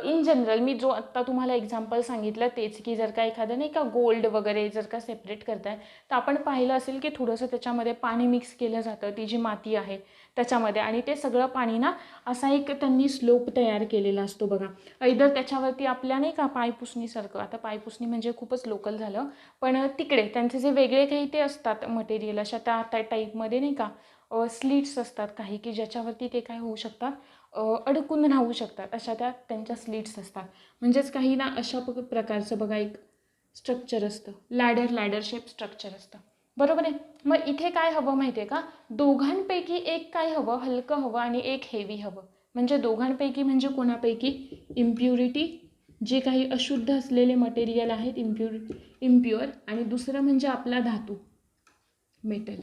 S1: इन जनरल मी जो आत्ता तुम्हाला एक्झाम्पल सांगितलं तेच, की जर का एखादं नाही का गोल्ड वगैरे जर का सेपरेट करताय, तर आपण पाहिलं असेल की थोडंसं त्याच्यामध्ये पाणी मिक्स केलं जातं, ती जी माती आहे त्याच्यामध्ये, आणि ते सगळं पाणी ना असा एक त्यांनी स्लोप तयार केलेला असतो बघा. ऐदर त्याच्यावरती आपल्या नाही का पायपुसणीसारखं, आता पायपुसणी म्हणजे खूपच लोकल झालं, पण तिकडे त्यांचे जे वेगळे काही ते असतात मटेरियल, अशा त्या टाईपमध्ये नाही का स्लीट्स असतात काही, की ज्याच्यावरती ते काय होऊ शकतात, अडकून राहू शकतात, अशा त्या त्यांच्या स्लीट्स असतात. म्हणजेच काही ना अशा प्रकारचं बघा एक स्ट्रक्चर असतं, लॅडर शेप स्ट्रक्चर असतं, बरोबर आहे. मग इथे काय हवं माहिती आहे का, दोघांपैकी एक काय हवं, हलकं हवं आणि एक हेवी हवं. म्हणजे दोघांपैकी म्हणजे कोणापैकी, इम्प्युरिटी, जे काही अशुद्ध असलेले मटेरियल आहेत इम्प्युअर, आणि दुसरं म्हणजे आपला धातू मेटल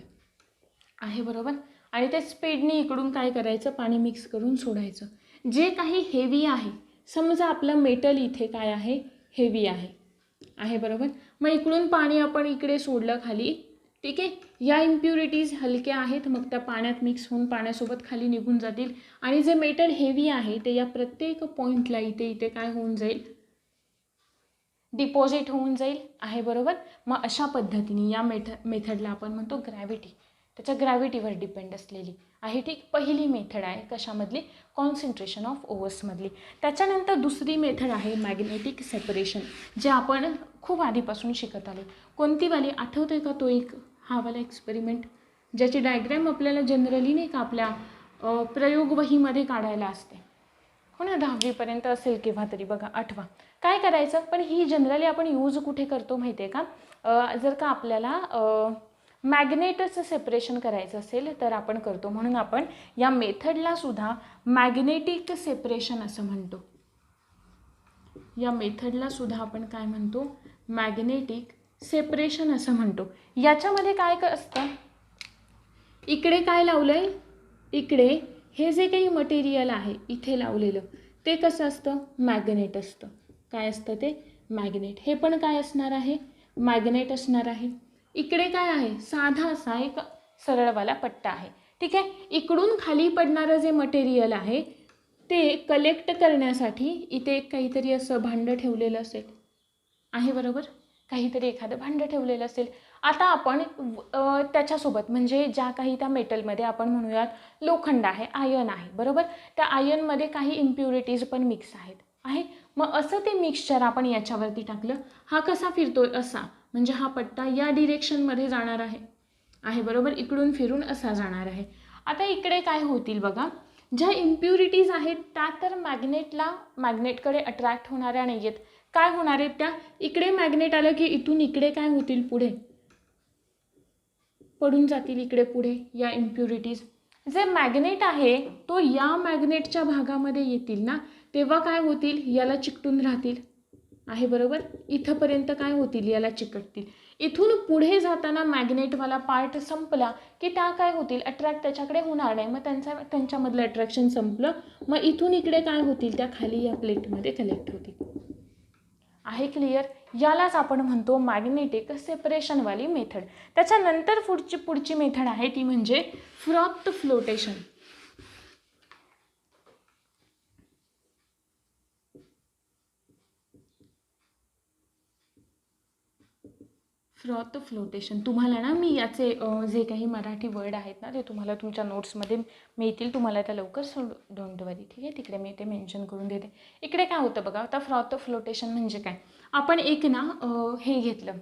S1: आहे, बरोबर. आणि ते स्पीडने इकडून काय करायचं, पाणी मिक्स करून सोडायचं. जे काही हेवी आहे, समजा आपलं मेटल इथे काय आहे, हेवी आहे बरोबर. मग इकडून पाणी आपण इकडे सोडलं खाली, ठीक आहे. या इम्प्युरिटीज हलक्या आहेत, मग त्या पाण्यात मिक्स होऊन पाण्यासोबत खाली निघून जातील, आणि जे मेटल हेवी आहे ते या प्रत्येक पॉईंटला इथे काय होऊन जाईल, डिपॉझिट होऊन जाईल, आहे बरोबर. मग अशा पद्धतीने या मेथडला आपण म्हणतो ग्रॅव्हिटी, त्याच्या ग्रॅव्हिटीवर डिपेंड असलेली आहे, ठीक. पहिली मेथड आहे कशामधली, कॉन्सन्ट्रेशन ऑफ ओव्हर्समधली. त्याच्यानंतर दुसरी मेथड आहे मॅग्नेटिक सेपरेशन, जे आपण खूप आधीपासून शिकत आलो. कोणती वाली आठवते का, तो एक हा वाला एक्सपेरिमेंट, ज्याची डायग्रॅम आपल्याला जनरली नाही का आपल्या प्रयोगवहीमध्ये काढायला असते, हो ना, 10वीपर्यंत असेल केव्हा तरी, बघा आठवा. काय करायचं, पण ही जनरली आपण यूज कुठे करतो माहिती आहे का, जर का आपल्याला मॅग्नेटचं सेपरेशन करायचं असेल तर आपण करतो, म्हणून आपण या मेथडला सुद्धा मॅग्नेटिक सेपरेशन असं म्हणतो. या मेथडला सुद्धा आपण काय म्हणतो, मॅग्नेटिक सेपरेशन असं म्हणतो. याच्यामध्ये काय असतं, इकडे काय लावलंय, इकडे हे जे काही मटेरियल आहे इथे लावलेलं ते कसं असतं, मॅग्नेट असतं. काय असतं ते, मॅग्नेट. हे पण काय असणार आहे, मॅग्नेट असणार आहे. इकडे काय आहे, साधा असा एक सरळवाला पट्टा आहे, ठीक आहे. इकडून खाली पडणारं जे मटेरियल आहे ते कलेक्ट करण्यासाठी इथे काहीतरी असं भांडं ठेवलेलं असेल, आहे बरोबर, काहीतरी एखादं भांडं ठेवलेलं असेल. आता आपण त्याच्यासोबत म्हणजे ज्या काही त्या मेटलमध्ये आपण म्हणूयात लोखंड आहे, आयर्न आहे, बरोबर, त्या आयर्नमध्ये काही इम्प्युरिटीज पण मिक्स आहेत, आहे. मग असं ते मिक्सचर आपण याच्यावरती टाकलं, हा कसा फिरतोय, असा, म्हणजे हा पट्टा या डिरेक्शनमध्ये जाणार आहे बरोबर, इकडून फिरून असा जाणार आहे. आता इकडे काय होतील बघा, ज्या इम्प्युरिटीज आहेत त्या तर मॅग्नेटकडे अट्रॅक्ट होणाऱ्या नाही आहेत. काय होणार आहेत त्या, इकडे मॅग्नेट आलं की इथून इकडे काय होतील, पुढे पडून जातील, इकडे पुढे या इम्प्युरिटीज. जे मॅग्नेट आहे तो या मॅग्नेटच्या भागामध्ये येतील ना, तेव्हा काय होतील, याला चिकटून राहतील, आहे बरोबर, इथंपर्यंत काय होतील, याला चिकटतील. इथून पुढे जाताना मॅग्नेटवाला पार्ट संपला की त्या काय होतील, अट्रॅक्ट त्याच्याकडे होणार नाही, मग त्यांच्यामधलं अट्रॅक्शन संपलं, मग इथून इकडे काय होतील, त्या खाली या प्लेटमध्ये कलेक्ट होतील, आहे क्लिअर. यालाच आपण म्हणतो मॅग्नेटिक सेपरेशनवाली मेथड. त्याच्यानंतर पुढची मेथड आहे ती म्हणजे फ्रॉथ फ्लोटेशन. Froth flotation. तुम्हाला ना मी याचे जे काही मराठी वर्ड आहेत ना ते तुम्हाला तुमच्या नोट्समध्ये मिळतील, तुम्हाला त्या लवकर डोंट वरी, ठीक आहे. तिकडे मी ते मेन्शन करून देते. इकडे काय होतं बघा, आता फ्रॉथ फ्लोटेशन म्हणजे काय, आपण एक ना हे घेतलं,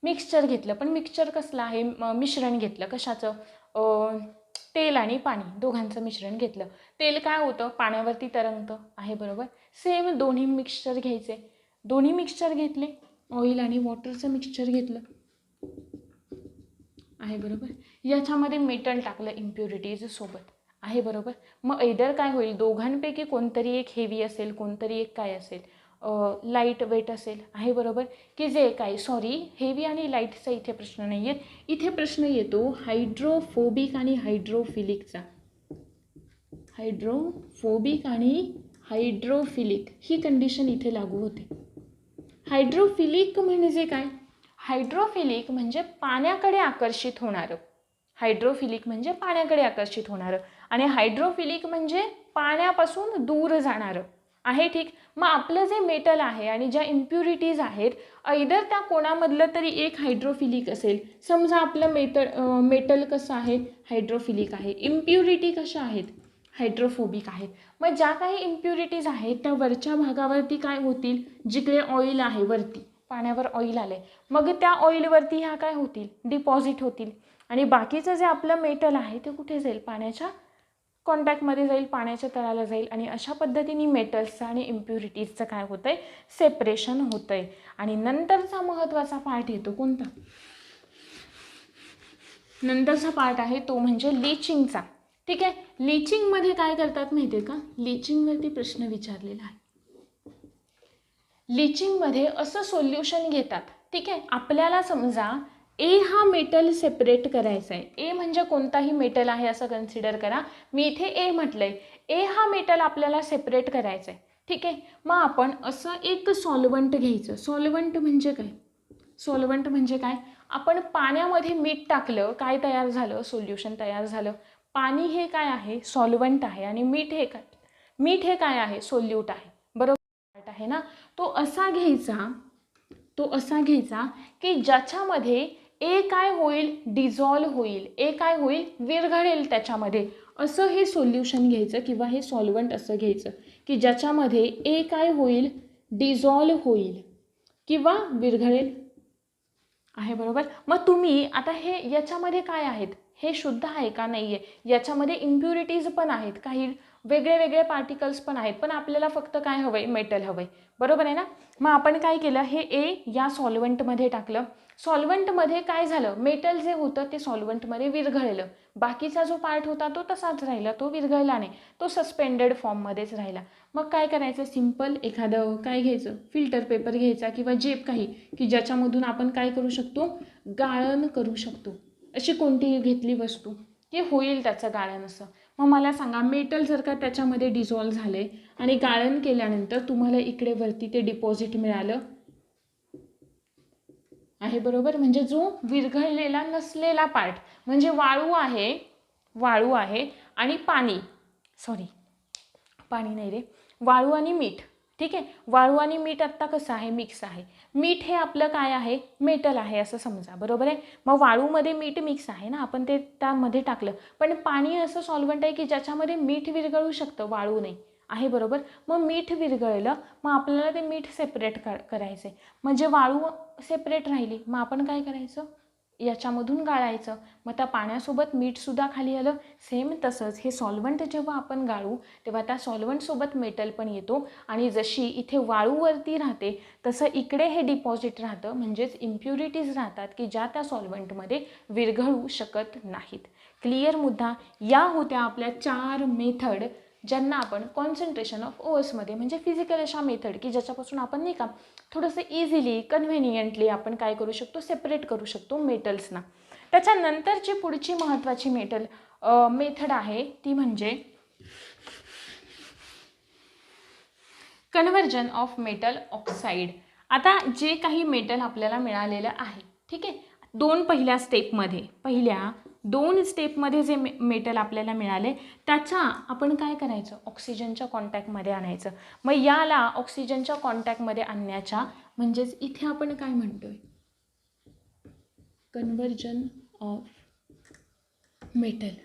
S1: मिक्सचर घेतलं, पण मिक्सचर कसलं आहे, मिश्रण घेतलं कशाचं, तेल आणि पाणी दोघांचं मिश्रण घेतलं. तेल काय होतं, पाण्यावरती तरंगतं आहे बरोबर. सेम दोन्ही मिक्सचर घ्यायचे, दोन्ही मिक्सचर घेतले, ऑइल आणि वॉटरचं मिक्सचर घेतलं आहे बरोबर. याच्यामध्ये मेटल टाकलं इम्प्युरिटीज सोबत आहे बरोबर. मग एदर काय होईल, दोघांपैकी कोणतरी एक हेवी असेल, कोणतरी एक काय असेल, लाईट वेट असेल आहे बरोबर. की जे काय, सॉरी, हेवी आणि लाईटचा इथे प्रश्न नाही आहे, इथे प्रश्न येतो हायड्रोफोबिक आणि हायड्रोफिलिकचा. हायड्रोफोबिक आणि हायड्रोफिलिक ही कंडिशन इथे लागू होते. हायड्रोफिलिक म्हणजे काय, हायड्रोफिलिक म्हणजे पाण्याकडे आकर्षित होणारं, हायड्रोफिलिक म्हणजे पाण्याकडे आकर्षित होणारं, आणि हायड्रोफिलिक म्हणजे पाण्यापासून दूर जाणारं आहे, ठीक. मग आपलं जे मेटल आहे आणि ज्या इम्प्युरिटीज आहेत, ऐदर त्या कोणामधलं तरी एक हायड्रोफिलिक असेल. समजा आपलं मेटल कसं आहे, हायड्रोफिलिक आहे, इम्प्युरिटी कशा आहेत, हायड्रोफोबिक आहेत. मग ज्या काही इम्प्युरिटीज आहेत त्या वरच्या भागावरती काय होतील, जिकडे ऑइल आहे वरती पाण्यावर ऑइल आले, मग त्या ऑइलवरती ह्या काय होतील, डिपॉझिट होतील, आणि बाकीचं जे आपलं मेटल आहे ते कुठे जाईल, पाण्याच्या कॉन्टॅक्टमध्ये जाईल, पाण्याच्या तळाला जाईल, आणि अशा पद्धतीने मेटल्सचं आणि इम्प्युरिटीजचं काय होतं आहे, सेपरेशन होतं आहे. आणि नंतरचा महत्त्वाचा पार्ट येतो कोणता, नंतरचा पार्ट आहे तो म्हणजे लीचिंगचा, ठीक आहे. लीचिंगमध्ये काय करतात माहिती आहे का, लीचिंगवरती प्रश्न विचारलेला आहे. लीचिंगमध्ये असं सोल्युशन घेतात, ठीक आहे. आपल्याला समजा ए हा मेटल सेपरेट करायचा आहे, ए म्हणजे कोणताही मेटल आहे असं कन्सिडर करा, मी इथे ए म्हटलं आहे, ए हा मेटल आपल्याला सेपरेट करायचा आहे, ठीक आहे. मग आपण असं एक सॉल्वंट घ्यायचं. सॉल्वंट म्हणजे काय, सॉल्वंट म्हणजे काय, आपण पाण्यामध्ये मीठ टाकलं, काय तयार झालं, सोल्युशन तयार झालं. पाणी हे काय आहे, सॉल्वंट आहे, आणि मीठ हे काय आहे, सोल्यूट आहे बरोबर आहे ना. तो असा घ्यायचा की ज्याच्यामध्ये ए काय होईल, डिझॉल्व होईल, ए काय होईल, विरघळेल त्याच्यामध्ये, असं हे सोल्युशन घ्यायचं किंवा हे सॉल्वंट असं घ्यायचं की ज्याच्यामध्ये ए काय होईल, डिझॉल्व होईल किंवा विरघळेल आहे बरोबर. मग तुम्ही आता हे याच्यामध्ये काय आहेत, हे शुद्ध आहे का नाही आहे, याच्यामध्ये इम्प्युरिटीज पण आहेत, काही वेगळे वेगळे पार्टिकल्स पण आहेत, पण आपल्याला फक्त काय हवं आहे, मेटल हवं आहे बरोबर आहे ना. मग आपण काय केलं, हे ए या सॉल्वंटमध्ये टाकलं, सॉल्वंटमध्ये काय झालं, मेटल जे होतं ते सॉल्वंटमध्ये विरघळलं, बाकीचा जो पार्ट होता तो तसाच राहिला, तो विरघळला नाही, तो सस्पेंडेड फॉर्ममध्येच राहिला. मग काय करायचं, सिम्पल एखादं काय घ्यायचं, फिल्टर पेपर घ्यायचा किंवा जेप काही की ज्याच्यामधून आपण काय करू शकतो, गाळण करू शकतो. अशी कोणतीही घेतली वस्तू की होईल त्याचं गाळण असं. मग मला सांगा, मेटल जर का त्याच्यामध्ये डिझॉल्व झाले आणि गाळण केल्यानंतर तुम्हाला इकडे वरती ते डिपॉझिट मिळालं आहे बरोबर. म्हणजे जो विरघळलेला नसलेला पार्ट म्हणजे वाळू आहे आणि पाणी नाही रे, वाळू आणि मीठ, ठीक आहे. वाळू आणि मीठ आत्ता कसं आहे, मिक्स आहे. मीठ हे आपलं काय आहे, मेटल आहे असं समजा बरोबर आहे. मग वाळूमध्ये मीठ मिक्स आहे ना, आपण ते त्यामध्ये टाकलं, पण पाणी असं सॉल्वंट आहे की ज्याच्यामध्ये मीठ विरघळू शकतं, वाळू नाही आहे बरोबर. मग मीठ विरघळलं, मग आपल्याला ते मीठ सेपरेट करायचं आहे, म्हणजे वाळू सेपरेट राहिली, मग आपण काय करायचं, याच्यामधून गाळायचं, मग त्या पाण्यासोबत मीठसुद्धा खाली आलं. सेम तसंच हे सॉल्वंट जेव्हा आपण गाळू तेव्हा त्या सॉल्वंटसोबत मेटल पण येतो, आणि जशी इथे वाळूवरती राहते तसं इकडे हे डिपॉझिट राहतं, म्हणजेच इम्प्युरिटीज राहतात की ज्या त्या सॉल्वंटमध्ये विरघळू शकत नाहीत. क्लिअर मुद्दा. या होत्या आपल्या 4 मेथड ज्यांना आपण कॉन्सन्ट्रेशन ऑफ ओअर्समध्ये म्हणजे फिजिकल अशा मेथड की ज्याच्यापासून आपण नाही का थोडंसं इझिली कन्व्हिनियंटली आपण काय करू शकतो, सेपरेट करू शकतो मेटल्सना. त्याच्यानंतरची पुढची महत्त्वाची मेथड आहे ती म्हणजे कन्व्हर्जन ऑफ मेटल ऑक्साईड. आता जे काही मेटल आपल्याला मिळालेलं आहे, ठीक आहे, पहिल्या दोन स्टेपमध्ये जे मेटल आपल्याला मिळाले त्याचा आपण काय करायचं, ऑक्सिजनच्या कॉन्टॅक्टमध्ये आणायचं. मग याला ऑक्सिजनच्या कॉन्टॅक्टमध्ये आणण्याच्या म्हणजेच इथे आपण काय म्हणतोय, conversion of metal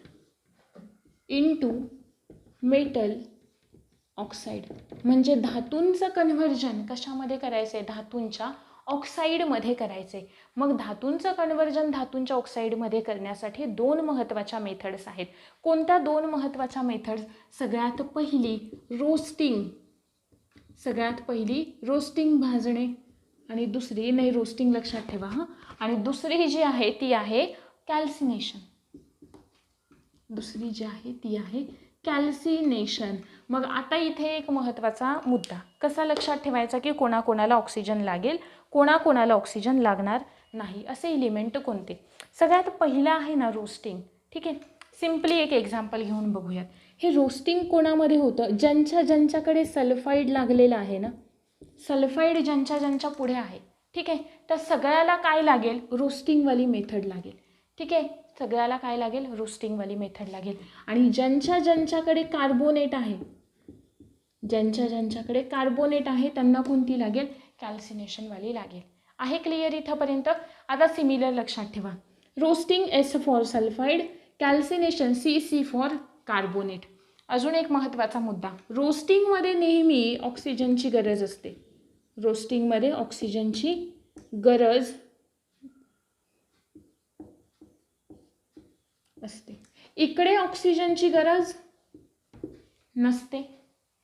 S1: into metal oxide. म्हणजे धातूंचं कन्व्हर्जन कशामध्ये करायचं आहे, धातूंच्या ऑक्साईडमध्ये करायचं आहे. मग धातूंचं कन्व्हर्जन धातूंच्या ऑक्साईडमध्ये करण्यासाठी दोन महत्त्वाच्या मेथड्स आहेत. कोणत्या दोन महत्त्वाच्या मेथड्स? सगळ्यात पहिली रोस्टिंग भाजणे, आणि दुसरी नाही, रोस्टिंग लक्षात ठेवा हां, आणि दुसरी जी आहे ती आहे कॅल्सिनेशन. कॅल्सिनेशन. मग आता इथे एक महत्त्वाचा मुद्दा कसा लक्षात ठेवायचा की कोणाकोणाला ऑक्सिजन लागेल, कोणाकोणाला ऑक्सिजन लागणार नाही, असे एलिमेंट कोणते. सगळ्यात पहिला आहे ना रोस्टिंग. ठीक आहे, सिम्पली एक एक्झाम्पल घेऊन बघूयात. हे रोस्टिंग कोणामध्ये होतं? ज्यांच्याकडे सल्फाईड लागलेलं आहे ना, सल्फाईड ज्यांच्या पुढे आहे, ठीक आहे, त्या सगळ्याला काय लागेल? रोस्टिंगवाली मेथड लागेल. ठीक आहे, सगळ्याला काय लागेल? रोस्टिंगवाली मेथड लागेल. आणि ज्यांच्याकडे कार्बोनेट आहे, ज्यांच्याकडे कार्बोनेट आहे त्यांना कोणती लागेल? कॅल्सिनेशनवाली लागेल. आहे क्लिअर इथंपर्यंत? आता सिमिलर लक्षात ठेवा. Roasting S for sulphide, calcination C for carbonate. अजून एक महत्त्वाचा मुद्दा, रोस्टिंगमध्ये नेहमी ऑक्सिजनची गरज असते. रोस्टिंगमध्ये ऑक्सिजनची गरज असते. इकडे ऑक्सिजनची गरज नसते.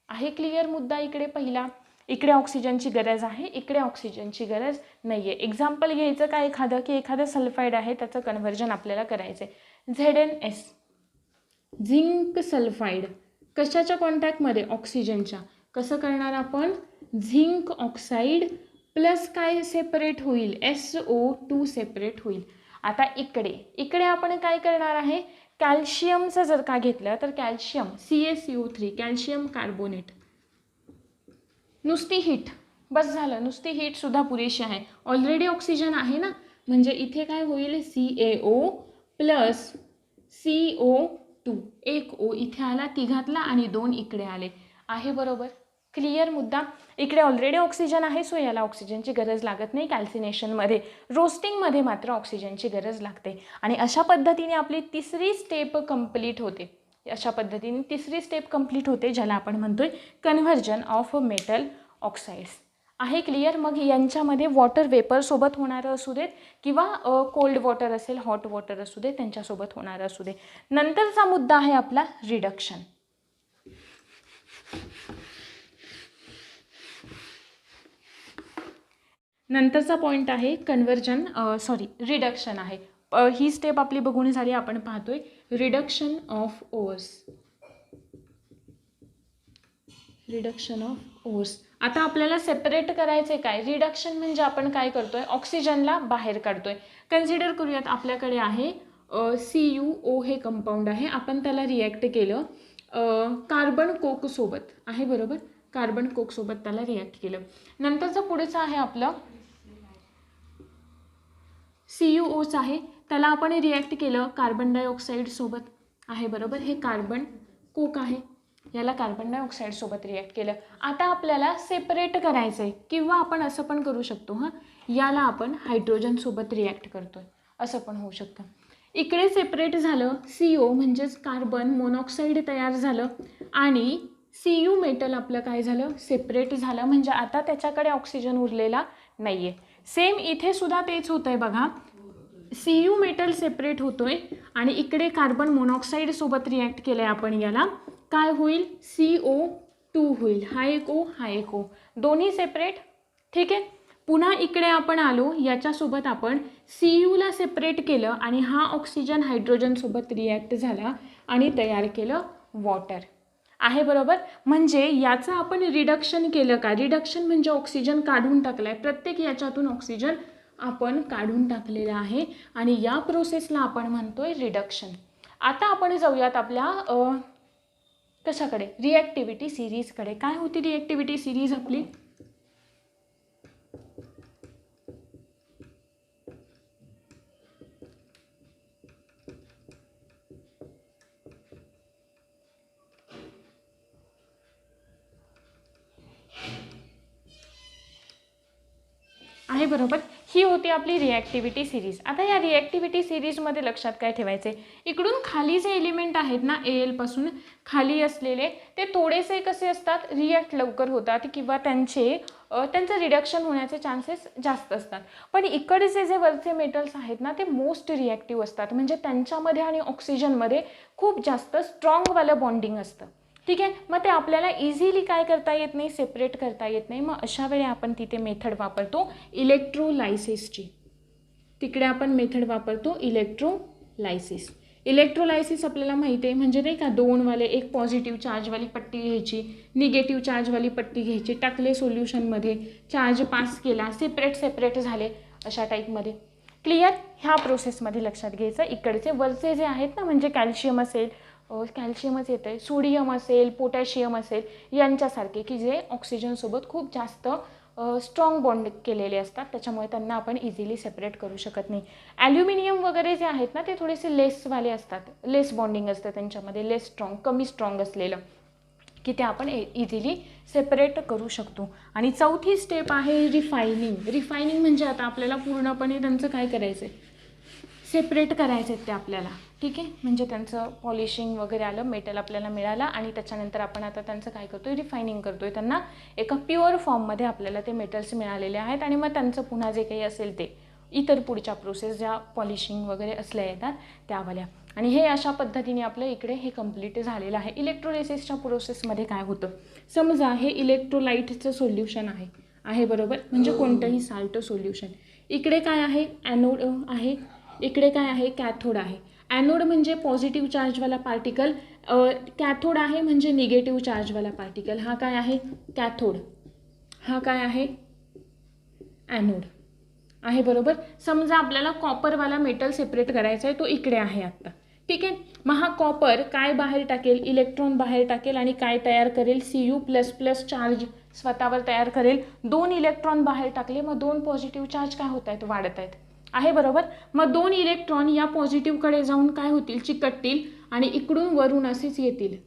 S1: आहे क्लिअर मुद्दा इकडे पहिला? इकडे ऑक्सिजनची गरज आहे, इकडे ऑक्सिजनची गरज नाही आहे. एक्झाम्पल घ्यायचं काय एखादं, की एखादं सल्फाईड आहे त्याचं कन्व्हर्जन आपल्याला करायचं आहे. ZnS, झिंक सल्फाईड, कशाच्या कॉन्टॅक्टमध्ये? ऑक्सिजनच्या. कसं करणार आपण? झिंक ऑक्साईड प्लस काय सेपरेट होईल? SO2 सेपरेट होईल. आता इकडे आपण काय करणार आहे? कॅल्शियमचं जर का घेतलं तर कॅल्शियम CaCO3, कॅल्शियम कार्बोनेट. नुसती हीट बस झालं, नुसती हीटसुद्धा पुरेशी आहे. ऑलरेडी ऑक्सिजन आहे ना, म्हणजे इथे काय होईल? CaO प्लस CO2, एक O इथे आला, तिघातला, आणि दोन इकडे आले. आहे बरोबर? क्लिअर मुद्दा? इकडे ऑलरेडी ऑक्सिजन आहे, सो याला ऑक्सिजनची गरज लागत नाही कॅल्सिनेशनमध्ये. रोस्टिंगमध्ये मात्र ऑक्सिजनची गरज लागते. आणि अशा पद्धतीने आपली तिसरी स्टेप कंप्लीट होते. ज्याला आपण म्हणतोय कन्व्हर्जन ऑफ मेटल ऑक्साईड्स. आहे क्लिअर? मग यांच्यामध्ये वॉटर वेपरसोबत होणारं असू देत किंवा कोल्ड वॉटर असेल, हॉट वॉटर असू दे, त्यांच्यासोबत होणारं असू दे. नंतरचा मुद्दा आहे आपला रिडक्शन. नंतरचा पॉईंट आहे रिडक्शन आहे. ही स्टेप आपली बघून झाली. आपण पाहतोय रिडक्शन ऑफ ओर्स. आता आपल्याला सेपरेट करायचे काय? रिडक्शन म्हणजे आपण काय करतोय? ऑक्सिजनला बाहेर काढतोय. कन्सिडर करूयात आपल्याकडे आहे CuO हे कंपाऊंड आहे. आपण त्याला रिॲक्ट केलं कार्बन कोकसोबत. आहे बरोबर? कार्बन कोकसोबत त्याला रिॲक्ट केलं. नंतरचं पुढचं आहे आपलं CuOच आहे, त्याला आपण रिॲक्ट केलं कार्बन डायऑक्साईड सोबत. आहे बरोबर? हे कार्बन कोक आहे, याला कार्बन डायऑक्साईड सोबत रिॲक्ट केलं. आता आपल्याला सेपरेट करायचं आहे, किंवा आपण असं पण करू शकतो हां, याला आपण हायड्रोजन सोबत रिॲक्ट करतोय, असं पण होऊ शकतं. इकडे सेपरेट झालं CO म्हणजेच कार्बन मोनॉक्साईड तयार झालं, आणि Cu मेटल आपलं काय झालं? सेपरेट झालं. म्हणजे आता त्याच्याकडे ऑक्सिजन उरलेला नाही आहे. सेम इथे सुद्धा तेच होतं आहे बघा. Cu मेटल सेपरेट होतोय आणि इकडे कार्बन मोनॉक्साईड सोबत रिॲक्ट केलं आहे आपण, याला काय होईल? CO2 होईल. हा एक O, दोन्ही सेपरेट. ठीक आहे, पुन्हा इकडे आपण आलो, याच्यासोबत आपण Cuला सेपरेट केलं आणि हा ऑक्सिजन हायड्रोजनसोबत रिॲक्ट झाला आणि तयार केलं वॉटर. आहे बरोबर? म्हणजे याचं आपण रिडक्शन केलं का? रिडक्शन म्हणजे ऑक्सिजन काढून टाकला आहे. प्रत्येक याच्यातून ऑक्सिजन आपण काढून टाकलेला आहे आणि या प्रोसेसला आपण म्हणतोय रिडक्शन. आता आपण जाऊयात आपल्या कशाकडे? रिॲक्टिव्हिटी सिरीजकडे. काय होती रिॲक्टिव्हिटी सिरीज आपली? आहे बरोबर. ही होती आपली रिॲक्टिव्हिटी सिरीज. आता या रिॲक्टिव्हिटी सिरीजमध्ये लक्षात काय ठेवायचे, इकडून खाली जे एलिमेंट आहेत ना AL पासून खाली असलेले ते थोडेसे कसे असतात, रिॲक्ट लवकर होतात किंवा त्यांचं रिडक्शन होण्याचे चान्सेस जास्त असतात. पण इकडचे जे वरचे मेटल्स आहेत ना ते मोस्ट रिॲक्टिव्ह असतात, म्हणजे त्यांच्यामध्ये आणि ऑक्सिजनमध्ये खूप जास्त स्ट्रॉंगवालं बॉन्डिंग असतं. ठीक आहे. मग ते आपल्याला इझिली काय करता येत नाही, सेपरेट करता येत नाही. मग अशा वेळी आपण तिथे मेथड वापरतो इलेक्ट्रोलायसिसची. तिकडे आपण मेथड वापरतो इलेक्ट्रोलायसिस. इलेक्ट्रोलायसिस आपल्याला माहिती आहे, म्हणजे नाही का दोनवाले, एक पॉझिटिव्ह चार्जवाली पट्टी घ्यायची, निगेटिव्ह चार्जवाली पट्टी घ्यायची, टाकले सोल्युशनमध्ये, चार्ज पास केला, सेपरेट झाले, अशा टाईपमध्ये. क्लिअर. ह्या प्रोसेसमध्ये लक्षात घ्यायचं. इकडचे वरचे जे आहेत ना, म्हणजे कॅल्शियम असेल, कॅल्शियमच येतं आहे, सोडियम असेल, पोटॅशियम असेल, यांच्यासारखे की जे ऑक्सिजनसोबत खूप जास्त स्ट्रॉंग बॉन्ड केलेले असतात, त्याच्यामुळे त्यांना आपण इझिली सेपरेट करू शकत नाही. ॲल्युमिनियम वगैरे जे आहेत ना ते थोडेसे लेसवाले असतात, लेस बॉन्डिंग असतं त्यांच्यामध्ये, लेस स्ट्रॉंग, कमी स्ट्रॉंग असलेलं, की ते आपण इझिली सेपरेट करू शकतो. आणि चौथी स्टेप आहे रिफायनिंग. रिफायनिंग म्हणजे आता आपल्याला पूर्णपणे त्यांचं काय करायचं आहे, सेपरेट करायचे आहेत ते आपल्याला. ठीक आहे. म्हणजे त्यांचं पॉलिशिंग वगैरे आलं, मेटल आपल्याला मिळालं आणि त्याच्यानंतर आपण आता त्यांचं काय करतो आहे, रिफायनिंग करतो आहे. त्यांना एका प्युअर फॉर्ममध्ये आपल्याला ते मेटल्स मिळालेले आहेत आणि मग त्यांचं पुन्हा जे काही असेल ते इतर पुढच्या प्रोसेस ज्या पॉलिशिंग वगैरे असल्या येतात त्यावाल्या. आणि हे अशा पद्धतीने आपलं इकडे हे कंप्लीट झालेलं आहे. इलेक्ट्रोलायसिसच्या प्रोसेसमध्ये काय होतं, समजा हे इलेक्ट्रोलाइटचं सोल्युशन आहे बरोबर, म्हणजे कोणतंही साल्ट सोल्युशन. इकडे काय आहे, ॲनोड आहे, इकडे काय आहे, कॅथोड आहे. ॲनोड म्हणजे पॉझिटिव्ह चार्जवाला पार्टिकल, कॅथोड आहे म्हणजे निगेटिव्ह चार्जवाला पार्टिकल. हा काय आहे, कॅथोड, हा काय आहे, ॲनोड आहे बरोबर. समजा आपल्याला कॉपरवाला मेटल सेपरेट करायचा आहे, तो इकडे आहे आत्ता. ठीक आहे. मग हा कॉपर काय बाहेर टाकेल, इलेक्ट्रॉन बाहेर टाकेल आणि काय तयार करेल, Cu++ चार्ज स्वतःवर तयार करेल. 2 इलेक्ट्रॉन बाहेर टाकले, मग 2 पॉझिटिव्ह चार्ज काय होत आहेत, वाढत आहेत, आहे बरोबर. मग 2 इलेक्ट्रॉन या पॉझिटिव्हकडे जाऊन काय होतील, चिकटतील आणि इकडून वरून असेच येतील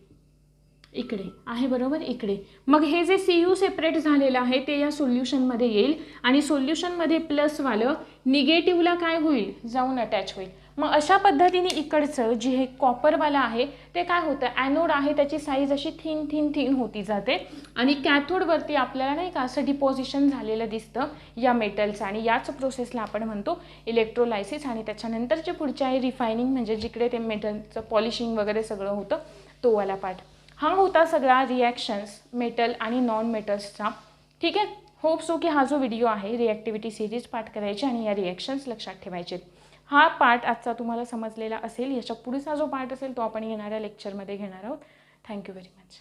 S1: इकडे, आहे बरोबर, इकडे. मग हे जे Cu सेपरेट झालेलं आहे ते या सोल्युशनमध्ये येईल आणि सोल्युशनमध्ये प्लसवालं निगेटिव्हला काय होईल, जाऊन अटॅच होईल. मग अशा पद्धतीने इकडचं जे हे कॉपरवाला आहे ते काय होतं, ॲनोड आहे त्याची साईज अशी थिन होती जाते आणि कॅथोडवरती आपल्याला नाही का असं डिपॉझिशन झालेलं दिसतं या मेटलचं. आणि याच प्रोसेसला आपण म्हणतो इलेक्ट्रोलायसिस. आणि त्याच्यानंतरचे पुढचे आहे रिफायनिंग, म्हणजे जिकडे ते मेटलचं पॉलिशिंग वगैरे सगळं होतं तो वाला पार्ट. हा होता सगळा रिॲक्शन्स मेटल आणि नॉन मेटल्सचा. ठीक आहे. होप सो की हा जो व्हिडिओ आहे रिॲक्टिव्हिटी सिरीज पार्ट करायची आणि या रिॲक्शन्स लक्षात ठेवायचे. हा पार्ट आजचा तुम्हाला समजलेला असेल. याच्या पुढचा जो पार्ट असेल तो आपण येणाऱ्या लेक्चरमध्ये घेणार आहोत. Thank you very much.